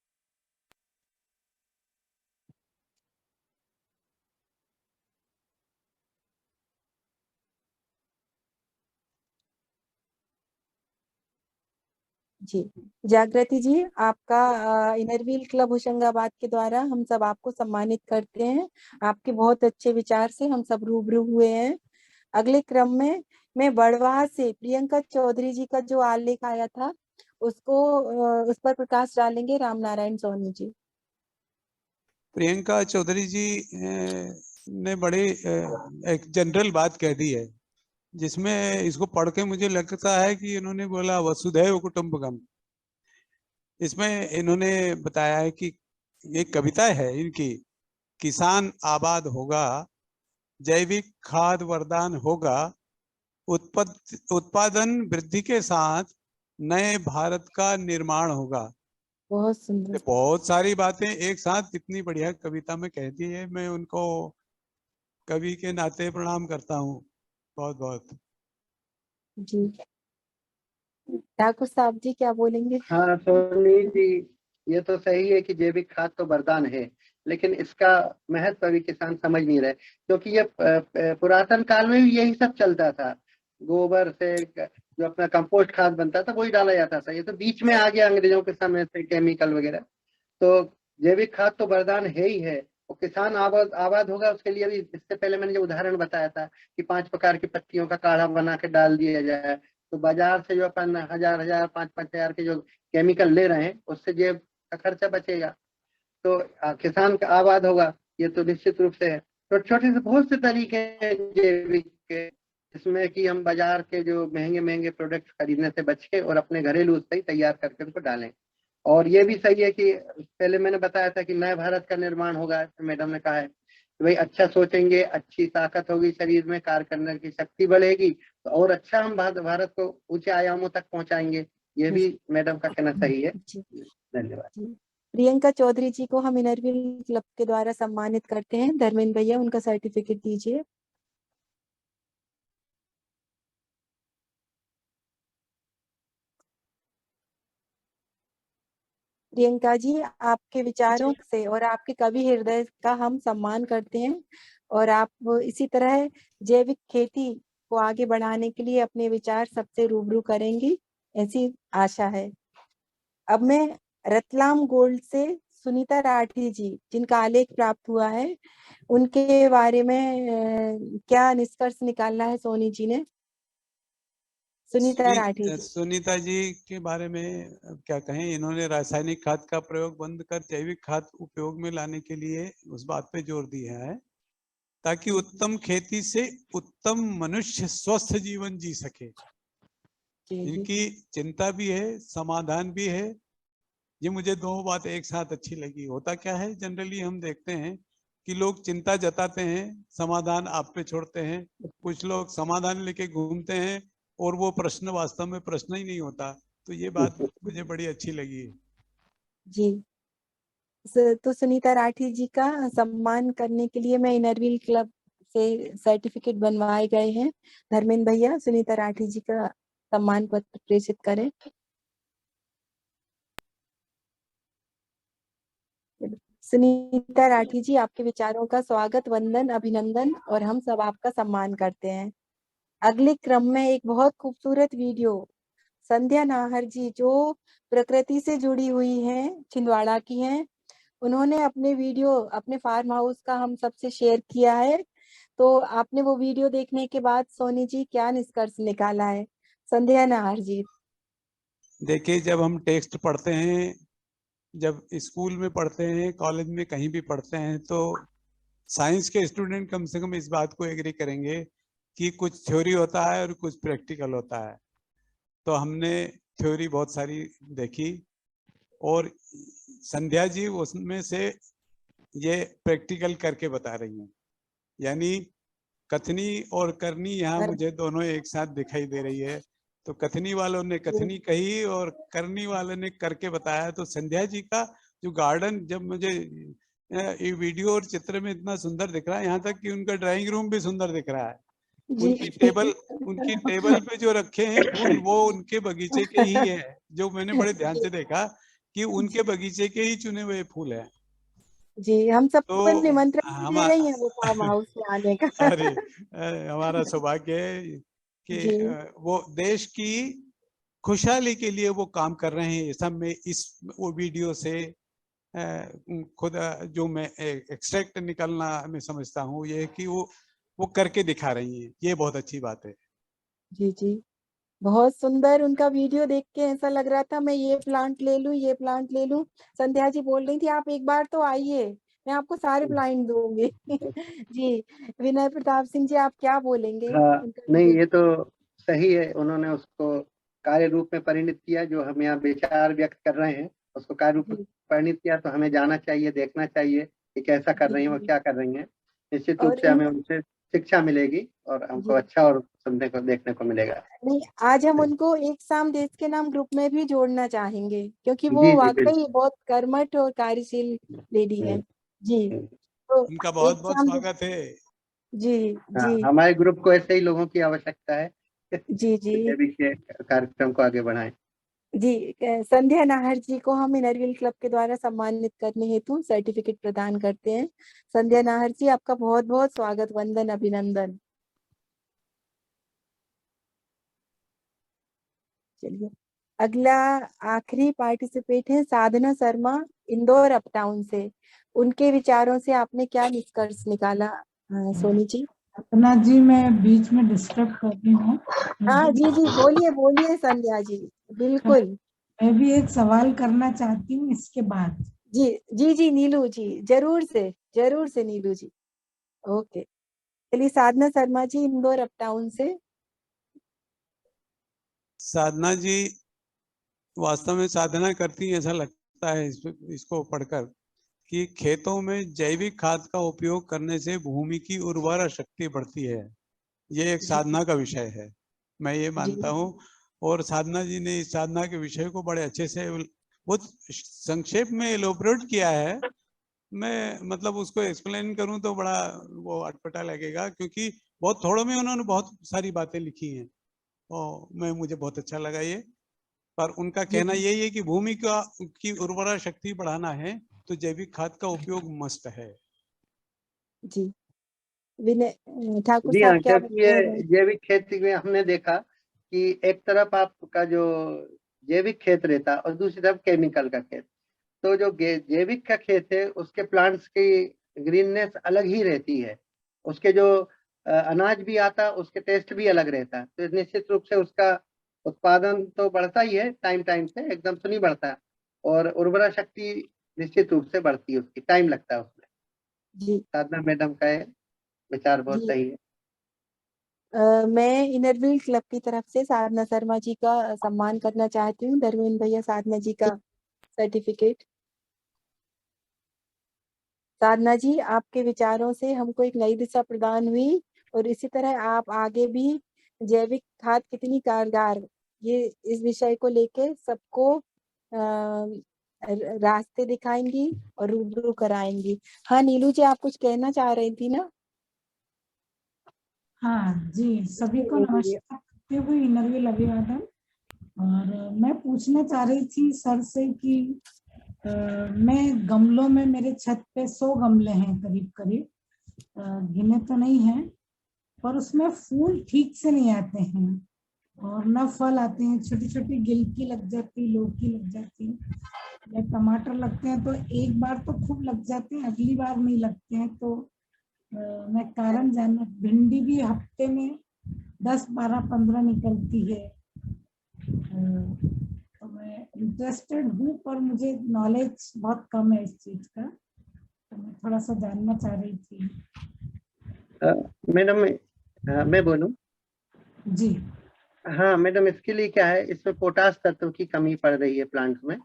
S2: जी, जागृति जी, आपका इनरव्हील क्लब होशंगाबाद के द्वारा हम सब आपको सम्मानित करते हैं। आपके बहुत अच्छे विचार से हम सब रूबरू हुए हैं। अगले क्रम में मैं बड़वाह से प्रियंका चौधरी जी का जो आलेख आया था उसको उस पर प्रकाश डालेंगे राम नारायण सोनी जी।
S11: प्रियंका चौधरी जी ने बड़े एक जनरल बात कह दी है, जिसमें इसको पढ़ के मुझे लगता है कि इन्होंने बोला वसुधैव कुटुंबकम। इसमें इन्होंने बताया है कि एक कविता है इनकी, किसान आबाद होगा, जैविक खाद वरदान होगा, उत्पादन वृद्धि के साथ नए भारत का निर्माण होगा।
S2: बहुत सुंदर,
S11: बहुत सारी बातें एक साथ इतनी बढ़िया कविता में कह दी है। मैं उनको कवि के नाते प्रणाम करता हूँ बहुत बहुत।
S2: जी, ठाकुर साहब जी क्या बोलेंगे?
S12: हाँ सोनी जी, ये तो सही है कि जैविक खाद तो वरदान है, लेकिन इसका महत्व अभी किसान समझ नहीं रहे, क्योंकि ये पुरातन काल में भी यही सब चलता था। गोबर से जो अपना कंपोस्ट खाद बनता था वही डाला जाता था। ये तो बीच में आ गया अंग्रेजों के समय से केमिकल वगैरह। तो जैविक खाद तो वरदान है ही है, और किसान आबाद होगा उसके लिए भी। इससे पहले मैंने जो उदाहरण बताया था कि 5 प्रकार की पत्तियों का काढ़ा बना के डाल दिया जाए, तो बाजार से जो अपन 1000 5 हजार के जो केमिकल ले रहे हैं उससे जेब का खर्चा बचेगा, तो किसान का आबाद होगा, ये तो निश्चित रूप से है। तो छोटे से बहुत से तरीके हैं जैविक के, इसमें कि हम बाजार के जो महंगे महंगे प्रोडक्ट खरीदने से बच के और अपने घरेलू उससे ही तैयार करके उसको डालें। और ये भी सही है कि पहले मैंने बताया था कि नए भारत का निर्माण होगा, मैडम ने कहा है कि भाई अच्छा सोचेंगे, अच्छी ताकत होगी शरीर में, कार्य करने की शक्ति बढ़ेगी, तो और अच्छा हम भारत को ऊंचे आयामों तक पहुंचाएंगे। ये भी मैडम का कहना सही है। धन्यवाद।
S2: प्रियंका चौधरी जी को हम इनरव्हील क्लब के द्वारा सम्मानित करते हैं। धर्मेंद्र भैया, उनका सर्टिफिकेट दीजिए। प्रियंका जी, आपके विचारों से और आपके कवि हृदय का हम सम्मान करते हैं, और आप इसी तरह जैविक खेती को आगे बढ़ाने के लिए अपने विचार सबसे रूबरू करेंगी, ऐसी आशा है। अब मैं रतलाम गोल्ड से सुनीता राठी जी, जिनका आलेख प्राप्त हुआ है, उनके बारे में क्या निष्कर्ष निकालना है सोनी जी ने? सुनीता राठी जी।
S11: सुनीता जी के बारे में क्या कहें, इन्होंने रासायनिक खाद का प्रयोग बंद कर जैविक खाद उपयोग में लाने के लिए उस बात पे जोर दिया है ताकि उत्तम खेती से उत्तम मनुष्य स्वस्थ जीवन जी सके। इनकी चिंता भी है, समाधान भी है। ये मुझे दो बात एक साथ अच्छी लगी। होता क्या है, जनरली हम देखते हैं कि लोग चिंता जताते हैं, समाधान आप पे छोड़ते हैं। कुछ लोग समाधान लेके घूमते हैं और वो प्रश्न वास्तव में प्रश्न ही नहीं होता। तो ये बात मुझे बड़ी अच्छी लगी है।
S2: जी, तो सुनीता राठी जी का सम्मान करने के लिए मैं इनरव्हील क्लब से सर्टिफिकेट बनवाए गए हैं। धर्मेंद्र भैया, सुनीता राठी जी का सम्मान पत्र प्रेषित करें। सुनीता राठी जी, आपके विचारों का स्वागत, वंदन, अभिनंदन, और हम सब आपका सम्मान करते हैं। अगले क्रम में एक बहुत खूबसूरत वीडियो संध्या नाहर जी, जो प्रकृति से जुड़ी हुई हैं, छिंदवाड़ा की हैं, उन्होंने अपने वीडियो अपने फार्म हाउस का हम सबसे शेयर किया है। तो आपने वो वीडियो देखने के बाद सोनी जी क्या निष्कर्ष निकाला है? संध्या नाहर जी।
S11: देखिए, जब हम टेक्स्ट पढ़ते हैं, जब स्कूल में पढ़ते हैं, कॉलेज में कहीं भी पढ़ते हैं, तो साइंस के स्टूडेंट कम से कम इस बात को एग्री करेंगे कि कुछ थ्योरी होता है और कुछ प्रैक्टिकल होता है। तो हमने थ्योरी बहुत सारी देखी और संध्या जी उसमें से ये प्रैक्टिकल करके बता रही हैं। यानी कथनी और करनी यहाँ मुझे दोनों एक साथ दिखाई दे रही है। तो कथनी वालों ने कथनी कही और करनी वालों ने करके बताया। तो संध्या जी का जो गार्डन जब मुझे ये वीडियो और चित्र में इतना सुंदर दिख रहा है, यहाँ तक कि उनका ड्राइंग रूम भी सुंदर दिख रहा है। उनकी टेबल पे जो रखे हैं फूल वो उनके बगीचे के ही है, जो मैंने बड़े ध्यान से देखा कि उनके बगीचे के ही चुने हुए फूल हैं।
S2: जी, हम सबको
S11: तो
S2: निमंत्रण दे रही हैं वो फार्म हाउस में आने का।
S11: अरे हमारा सौभाग्य है कि वो देश की खुशहाली के लिए वो काम कर रहे हैं। सब में इस वो वीडियो से खुद जो मैं एक्सट्रैक्ट निकलना मैं समझता हूँ ये है कि वो करके दिखा रही हैं। ये बहुत अच्छी बात है।
S2: जी जी, बहुत सुंदर। उनका वीडियो देख के ऐसा लग रहा था मैं ये प्लांट ले लूं, ये प्लांट ले लूं। संध्या जी बोल रही थी आप एक बार तो आइए, मैं आपको सारे प्लांट दूंगी। जी, विनय प्रताप सिंह जी आप क्या बोलेंगे?
S12: हाँ, नहीं ये तो सही है, उन्होंने उसको कार्य रूप में परिणित किया। जो हम यहाँ विचार व्यक्त कर रहे हैं उसको कार्य रूप में परिणित किया, तो हमें जाना चाहिए, देखना चाहिए कि कैसा कर रही हैं और क्या कर रही हैं। निश्चित रूप से हमें उनसे शिक्षा मिलेगी और हमको अच्छा और सुनने को देखने को मिलेगा।
S2: नहीं, आज हम उनको एक शाम देश के नाम ग्रुप में भी जोड़ना चाहेंगे क्योंकि वो
S12: जी,
S2: वाकई बहुत कर्मठ और कार्यशील लेडी है। जी, तो
S11: उनका बहुत
S2: एक
S11: बहुत
S2: शाम
S11: स्वागत है।
S2: जी जी
S12: हमारे ग्रुप को ऐसे ही लोगों की आवश्यकता है।
S2: जी जी
S12: के कार्यक्रम को आगे बढ़ाएं।
S2: जी, संध्या नाहर जी को हम इनरव्हील क्लब के द्वारा सम्मानित करने हेतु सर्टिफिकेट प्रदान करते हैं। संध्या नाहर जी आपका बहुत बहुत स्वागत, वंदन, अभिनंदन। चलिए, अगला आखिरी पार्टिसिपेट है साधना शर्मा, इंदौर अपटाउन से। उनके विचारों से आपने क्या निष्कर्ष निकाला सोनी जी?
S15: अपना जी मैं बीच में डिस्टर्ब कर रही हूँ।
S2: हाँ जी जी, बोलिए बोलिए संध्या जी, बिल्कुल।
S15: मैं भी एक सवाल करना चाहती हूँ इसके बाद।
S2: जी जी जी, नीलू जी जरूर से नीलू जी। ओके, चलिए साधना शर्मा जी, इंदौर अपटाउन से।
S11: साधना जी वास्तव में साधना करती है ऐसा लगता है इसको पढ़कर कि खेतों में जैविक खाद का उपयोग करने से भूमि की उर्वरा शक्ति बढ़ती है। ये एक साधना का विषय है, मैं ये मानता हूँ। और साधना जी ने इस साधना के विषय को बड़े अच्छे से बहुत संक्षेप में एलोबरेट किया है। मैं मतलब उसको एक्सप्लेन करूं तो बड़ा वो अटपटा लगेगा क्योंकि बहुत थोड़े में उन्होंने बहुत सारी बातें लिखी हैं और मुझे बहुत अच्छा लगा ये। पर उनका कहना यही है कि भूमि की उर्वरा शक्ति बढ़ाना है तो जैविक खाद का उपयोग मस्त है।
S2: जी, विनय ठाकुर
S12: जी हाँ,
S2: साहब क्या
S12: क्योंकि ये जैविक खेती में हमने देखा कि एक तरफ आपका जो जैविक खेत रहता और दूसरी तरफ केमिकल का खेत। तो जो जैविक का खेत है उसके प्लांट्स की ग्रीननेस अलग ही रहती है, उसके जो अनाज भी आता उसके टेस्ट भी अलग रहता है। तो निश्चित रूप से उसका उत्पादन तो बढ़ता ही है, टाइम टाइम से एकदम से नहीं बढ़ता, और उर्वरा शक्ति निश्चित रूप से बढ़ती है, उसकी टाइम लगता है उसमें।
S2: जी,
S12: साधना मैडम का विचार बहुत सही है।
S2: मैं इनरव्हील क्लब की तरफ से साधना शर्मा जी का सम्मान करना चाहती हूँ। धर्मेंद्र भैया, साधना जी का सर्टिफिकेट। साधना जी, आपके विचारों से हमको एक नई दिशा प्रदान हुई और इसी तरह आप आगे भी जैविक खाद कितनी कारगर, ये इस विषय को लेके सबको रास्ते दिखाएंगी और रूबरू कराएंगी। हाँ नीलू जी, आप कुछ कहना चाह रही थी ना?
S15: हाँ जी, सभी को नमस्कार करते हुए इनरव्हील अभिवादन। और मैं पूछना चाह रही थी सर से कि मैं गमलों में, मेरे छत पे 100 गमले हैं करीब करीब, गिने तो नहीं हैं, पर उसमें फूल ठीक से नहीं आते हैं और न फल आते हैं। छोटी छोटी गिलकी लग जाती, लौकी लग जाती, या टमाटर लगते हैं तो एक बार तो खूब लग जाते हैं, अगली बार नहीं लगते हैं। तो मैं कारण जानना, भिंडी भी हफ्ते में 10, 12, 15 निकलती है। तो मैं इंटरेस्टेड हूँ पर मुझे नॉलेज बहुत कम है इस चीज का, तो मैं थोड़ा सा जानना चाह रही थी।
S12: मैडम मैं बोलूं?
S15: जी
S12: हाँ मैडम, इसके लिए क्या है, इसमें पोटास तत्व की कमी पड़ रही है प्लांट में,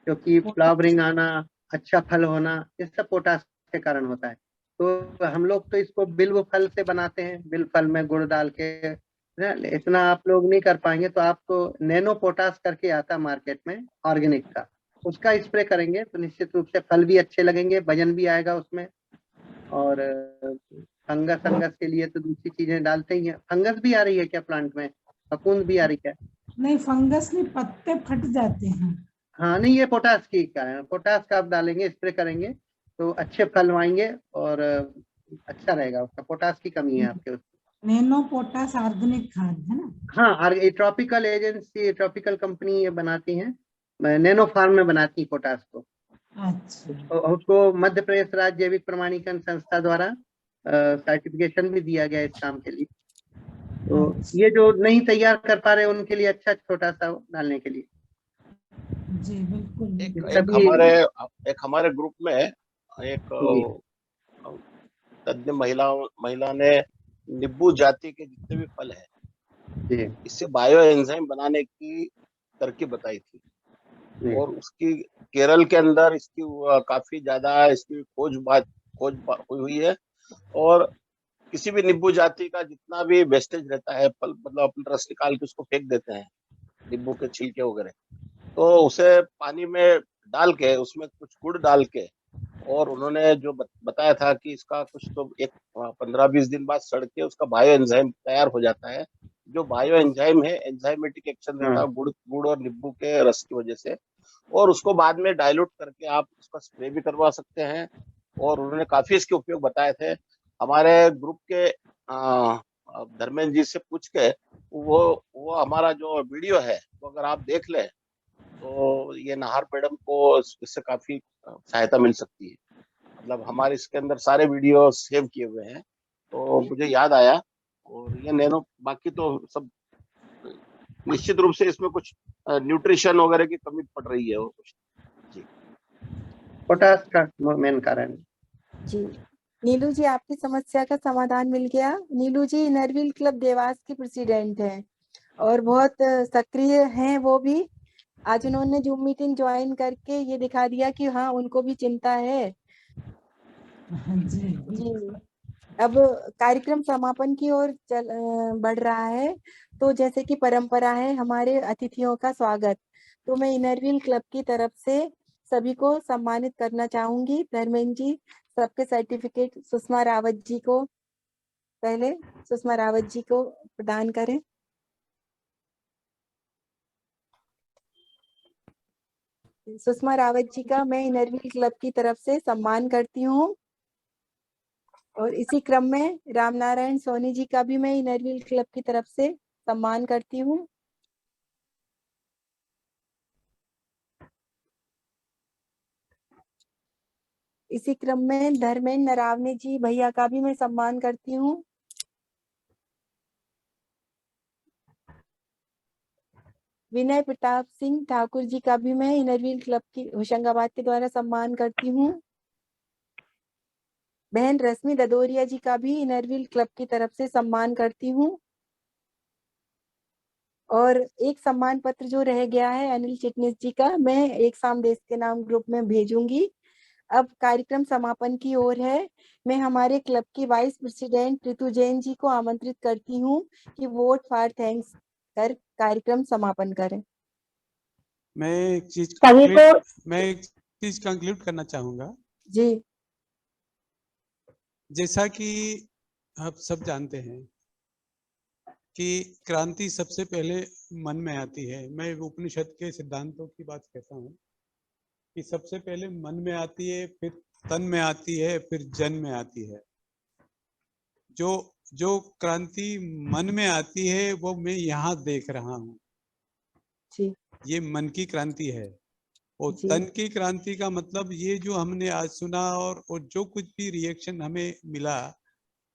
S12: क्योंकि फ्लावरिंग आना, अच्छा फल होना, ये सब पोटास के कारण होता है। तो हम लोग तो इसको बिल्व फल से बनाते हैं, बिल्व फल में गुड़ डाल के इतना आप लोग नहीं कर पाएंगे तो आपको नैनो पोटास करके आता है मार्केट में ऑर्गेनिक का, उसका स्प्रे करेंगे तो निश्चित रूप से फल भी अच्छे लगेंगे, वजन भी आएगा उसमें। और फंगस के लिए तो दूसरी चीजें डालते ही हैं। फंगस भी आ रही है क्या प्लांट में, फफूंद भी आ रही है?
S15: नहीं, फंगस नहीं, पत्ते फट जाते हैं।
S12: हाँ नहीं, ये पोटास की का है, पोटास का आप डालेंगे, स्प्रे करेंगे तो अच्छे फल आएंगे और अच्छा रहेगा। उसका पोटास की कमी है आपके उसमें।
S15: नैनो पोटास ऑर्गेनिक खाद है ना?
S12: हाँ, और ये ट्रॉपिकल एजेंसी, ट्रॉपिकल कंपनी ये बनाती है, नैनो फार्म में बनाती है पोटास को।
S15: अच्छा।
S12: उसको मध्य प्रदेश राज्य जैविक प्रमाणीकरण संस्था द्वारा सर्टिफिकेशन भी दिया गया इस काम के लिए। तो ये जो नहीं तैयार कर पा रहे उनके लिए अच्छा छोटा सा डालने के लिए।
S15: जी बिल्कुल।
S14: एक हमारे ग्रुप में एक तज्ञ महिला ने नींबू जाति के जितने भी फल है इससे बायो एंजाइम बनाने की तरकीब बताई थी, और उसकी केरल के अंदर इसकी काफी ज्यादा इसकी खोज हुई है। और किसी भी नींबू जाति का जितना भी वेस्टेज रहता है, फल मतलब अपना रस निकाल के उसको फेंक देते हैं, नींबू के छिलके वगैरह, तो उसे पानी में डाल के उसमें कुछ गुड़ डाल के, और उन्होंने जो बताया था कि इसका कुछ तो एक 15-20 दिन बाद सड़ के उसका बायो एंजाइम तैयार हो जाता है। जो बायो एंजाइम है, एंजाइमेटिक एक्शन रहता है गुड़ और नींबू के रस की वजह से, और उसको बाद में डाइल्यूट करके आप उसका स्प्रे भी करवा सकते हैं। और उन्होंने काफी इसके उपयोग बताए थे। हमारे ग्रुप के धर्मेंद्र जी से पूछ के वो हमारा जो वीडियो है वो अगर आप देख लें तो ये नाहर मैडम को इससे काफी सहायता मिल सकती है। मतलब हमारे इसके अंदर सारे वीडियो सेव किए हुए हैं, तो मुझे याद आया। और ये नैनो बाकी तो सब निश्चित रूप से इसमें कुछ न्यूट्रिशन वगैरह की कमी पड़ रही है वो कुछ। जी,
S12: पोटास का मेन कारण।
S2: जी नीलू जी, आपकी समस्या का समाधान मिल गया। नीलू जी इनरव्हील क्लब देवास की प्रेसिडेंट हैं और बहुत सक्रिय हैं वो भी। आज उन्होंने जूम मीटिंग ज्वाइन करके ये दिखा दिया कि हाँ उनको भी चिंता है। जी अब कार्यक्रम समापन की ओर बढ़ रहा है, तो जैसे कि परंपरा है हमारे अतिथियों का स्वागत, तो मैं इनरव्हील क्लब की तरफ से सभी को सम्मानित करना चाहूंगी। धर्मेंद्र जी सबके सर्टिफिकेट सुषमा रावत जी को प्रदान करें। सुषमा रावत जी का मैं इनरव्हील क्लब की तरफ से सम्मान करती हूँ। और इसी क्रम में रामनारायण सोनी जी का भी मैं इनरव्हील क्लब की तरफ से सम्मान करती हूँ। इसी क्रम में धर्मेंद्र नरावने जी भैया का भी मैं सम्मान करती हूँ। विनय प्रताप सिंह ठाकुर जी का भी मैं इनरव्हील क्लब की होशंगाबाद के द्वारा सम्मान करती हूँ। बहन रश्मि ददोरिया जी का भी इनरव्हील क्लब की तरफ से सम्मान करती हूँ। और एक सम्मान पत्र जो रह गया है अनिल चिटनिस जी का, मैं एक साम देश के नाम ग्रुप में भेजूंगी। अब कार्यक्रम समापन की ओर है। मैं हमारे क्लब की वाइस प्रेसिडेंट ऋतु जैन जी को आमंत्रित करती हूँ कि वोट फॉर थैंक्स कर कार्यक्रम समापन करें।
S11: मैं एक चीज कंक्लूड करना चाहूंगा।
S2: जी,
S11: जैसा कि आप सब जानते हैं कि क्रांति सबसे पहले मन में आती है। मैं उपनिषद के सिद्धांतों की बात कहता हूँ कि सबसे पहले मन में आती है, फिर तन में आती है, फिर जन में आती है। जो क्रांति मन में आती है वो मैं यहाँ देख रहा हूँ, ये मन की क्रांति है। और तन की क्रांति का मतलब ये जो हमने आज सुना और जो कुछ भी रिएक्शन हमें मिला,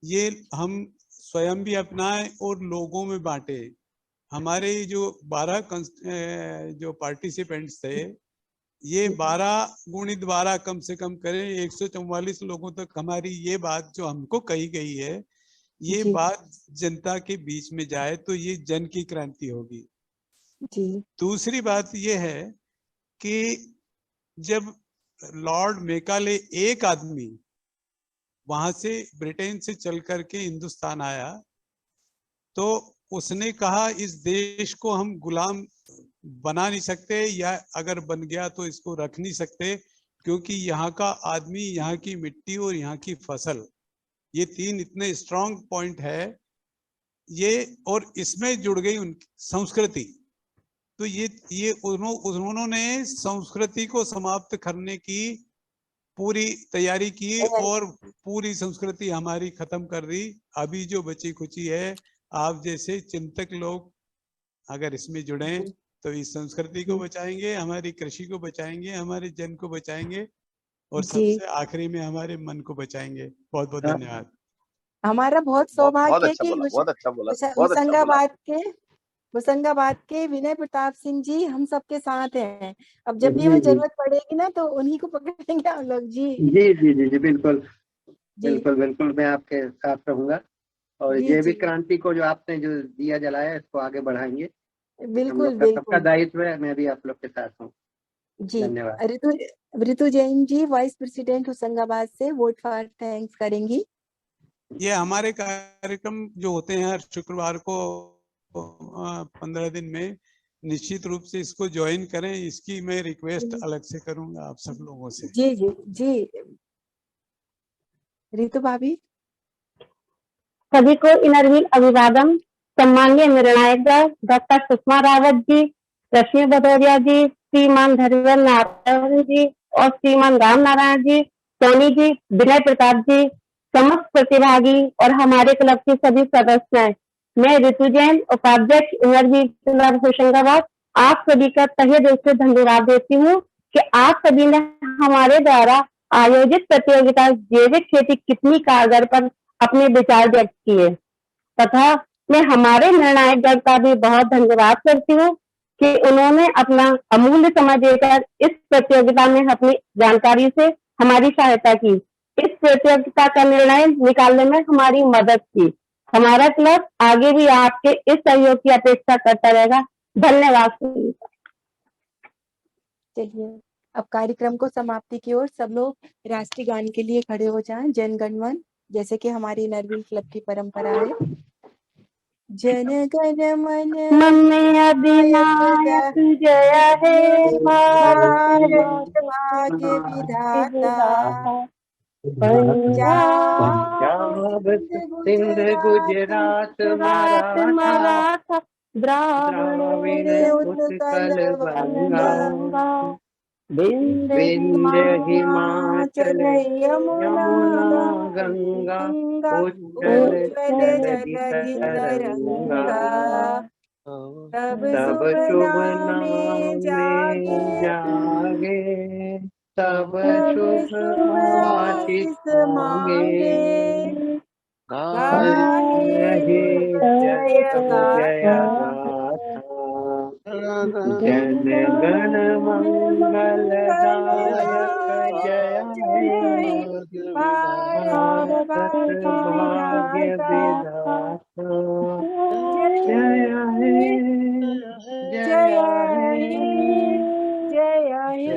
S11: ये हम स्वयं भी अपनाएं और लोगों में बांटे। हमारे जो 12 जो पार्टिसिपेंट्स थे, ये 12 गुणित 12 कम से कम करें 144 लोगों तक हमारी ये बात जो हमको कही गई है, ये बात जनता के बीच में जाए तो ये जन की क्रांति होगी। दूसरी बात ये है कि जब लॉर्ड मेकाले एक आदमी वहां से ब्रिटेन से चल करके हिंदुस्तान आया, तो उसने कहा इस देश को हम गुलाम बना नहीं सकते, या अगर बन गया तो इसको रख नहीं सकते, क्योंकि यहाँ का आदमी, यहाँ की मिट्टी और यहाँ की फसल, ये तीन इतने स्ट्रांग पॉइंट है ये, और इसमें जुड़ गई उनकी संस्कृति। तो ये उन्होंने संस्कृति को समाप्त करने की पूरी तैयारी की और पूरी संस्कृति हमारी खत्म कर दी। अभी जो बची खुची है, आप जैसे चिंतक लोग अगर इसमें जुड़े तो इस संस्कृति को बचाएंगे, हमारी कृषि को बचाएंगे, हमारे जन को बचाएंगे, और सबसे आखिरी में हमारे मन को बचाएंगे। बहुत बहुत धन्यवाद।
S2: हमारा बहुत सौभाग्य है कि
S14: बहुत अच्छा बोला।
S2: होशंगाबाद के विनय प्रताप सिंह जी हम सबके साथ हैं। अब जब भी हमें जरूरत पड़ेगी ना तो उन्हीं को पकड़ेंगे हम लोग। जी
S12: जी जी जी जी बिल्कुल बिल्कुल बिल्कुल, मैं आपके साथ रहूंगा, और जैविक क्रांति को जो आपने जो दिया जलाया इसको आगे बढ़ाएंगे।
S2: बिल्कुल
S12: सबका दायित्व है, मैं भी आप लोग के साथ हूँ।
S2: जी।
S12: धन्यवाद।
S2: ऋतु जैन जी वाइस प्रेसिडेंट होशंगाबाद से वोट फॉर थैंक्स करेंगी।
S11: ये हमारे कार्यक्रम जो होते हैं हर शुक्रवार को 15 दिन में, निश्चित रूप से इसको ज्वाइन करें, इसकी मैं रिक्वेस्ट अलग से करूंगा आप सब लोगों से।
S2: जी जी जी। ऋतु भाभी।
S16: सभी को इनरव्हील अभिवादन। सम्माननीय निर्णायक डॉक्टर सुषमा रावत जी, रश्मि भदौरिया जी, श्रीमान धीरेन्द्र नारायण जी और श्रीमान राम नारायण जी, सोनी जी, विनय प्रताप जी, समस्त प्रतिभागी और हमारे क्लब के सभी सदस्य। मैं ऋतु जैन, उपाध्यक्ष इनरव्हील क्लब होशंगाबाद, आप सभी का तहे दिल से धन्यवाद देती हूँ कि आप सभी ने हमारे द्वारा आयोजित प्रतियोगिता जैविक खेती कितनी कारगर पर अपने विचार व्यक्त किए, तथा मैं हमारे निर्णायक दल का भी बहुत धन्यवाद करती हूँ कि उन्होंने अपना अमूल्य समय देकर इस प्रतियोगिता में अपनी जानकारी से हमारी सहायता की, इस प्रतियोगिता का निर्णय निकालने में हमारी मदद की। हमारा क्लब आगे भी आपके इस सहयोग की अपेक्षा करता रहेगा। धन्यवाद।
S2: चलिए अब कार्यक्रम को समाप्ति की ओर सब लोग राष्ट्रीय गान के लिए खड़े हो जाएं। जन गण मन, जैसे कि हमारी इनरव्हील क्लब की परंपरा है। जन गण मन
S16: अधिनायक जय हे
S2: भारत भाग्य विधाता,
S12: पंजाब सिंध गुजरात मराठा द्राविड़ उत्कल बंगा, विंध्य हिमाचल यमुना गंगा, उज्जल जलधि तरंगा, तब शुभ नाम जागे, तब शुभ आशीष मांगे, गाहे जय गाथा, जन गण मंगल दायक जय हे, भारत भाग्य विधाता जय हे, जय हे,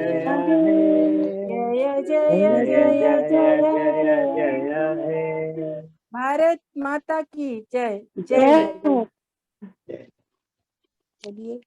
S2: जय जय जय जय जय। भारत माता की जय। जय। चलिए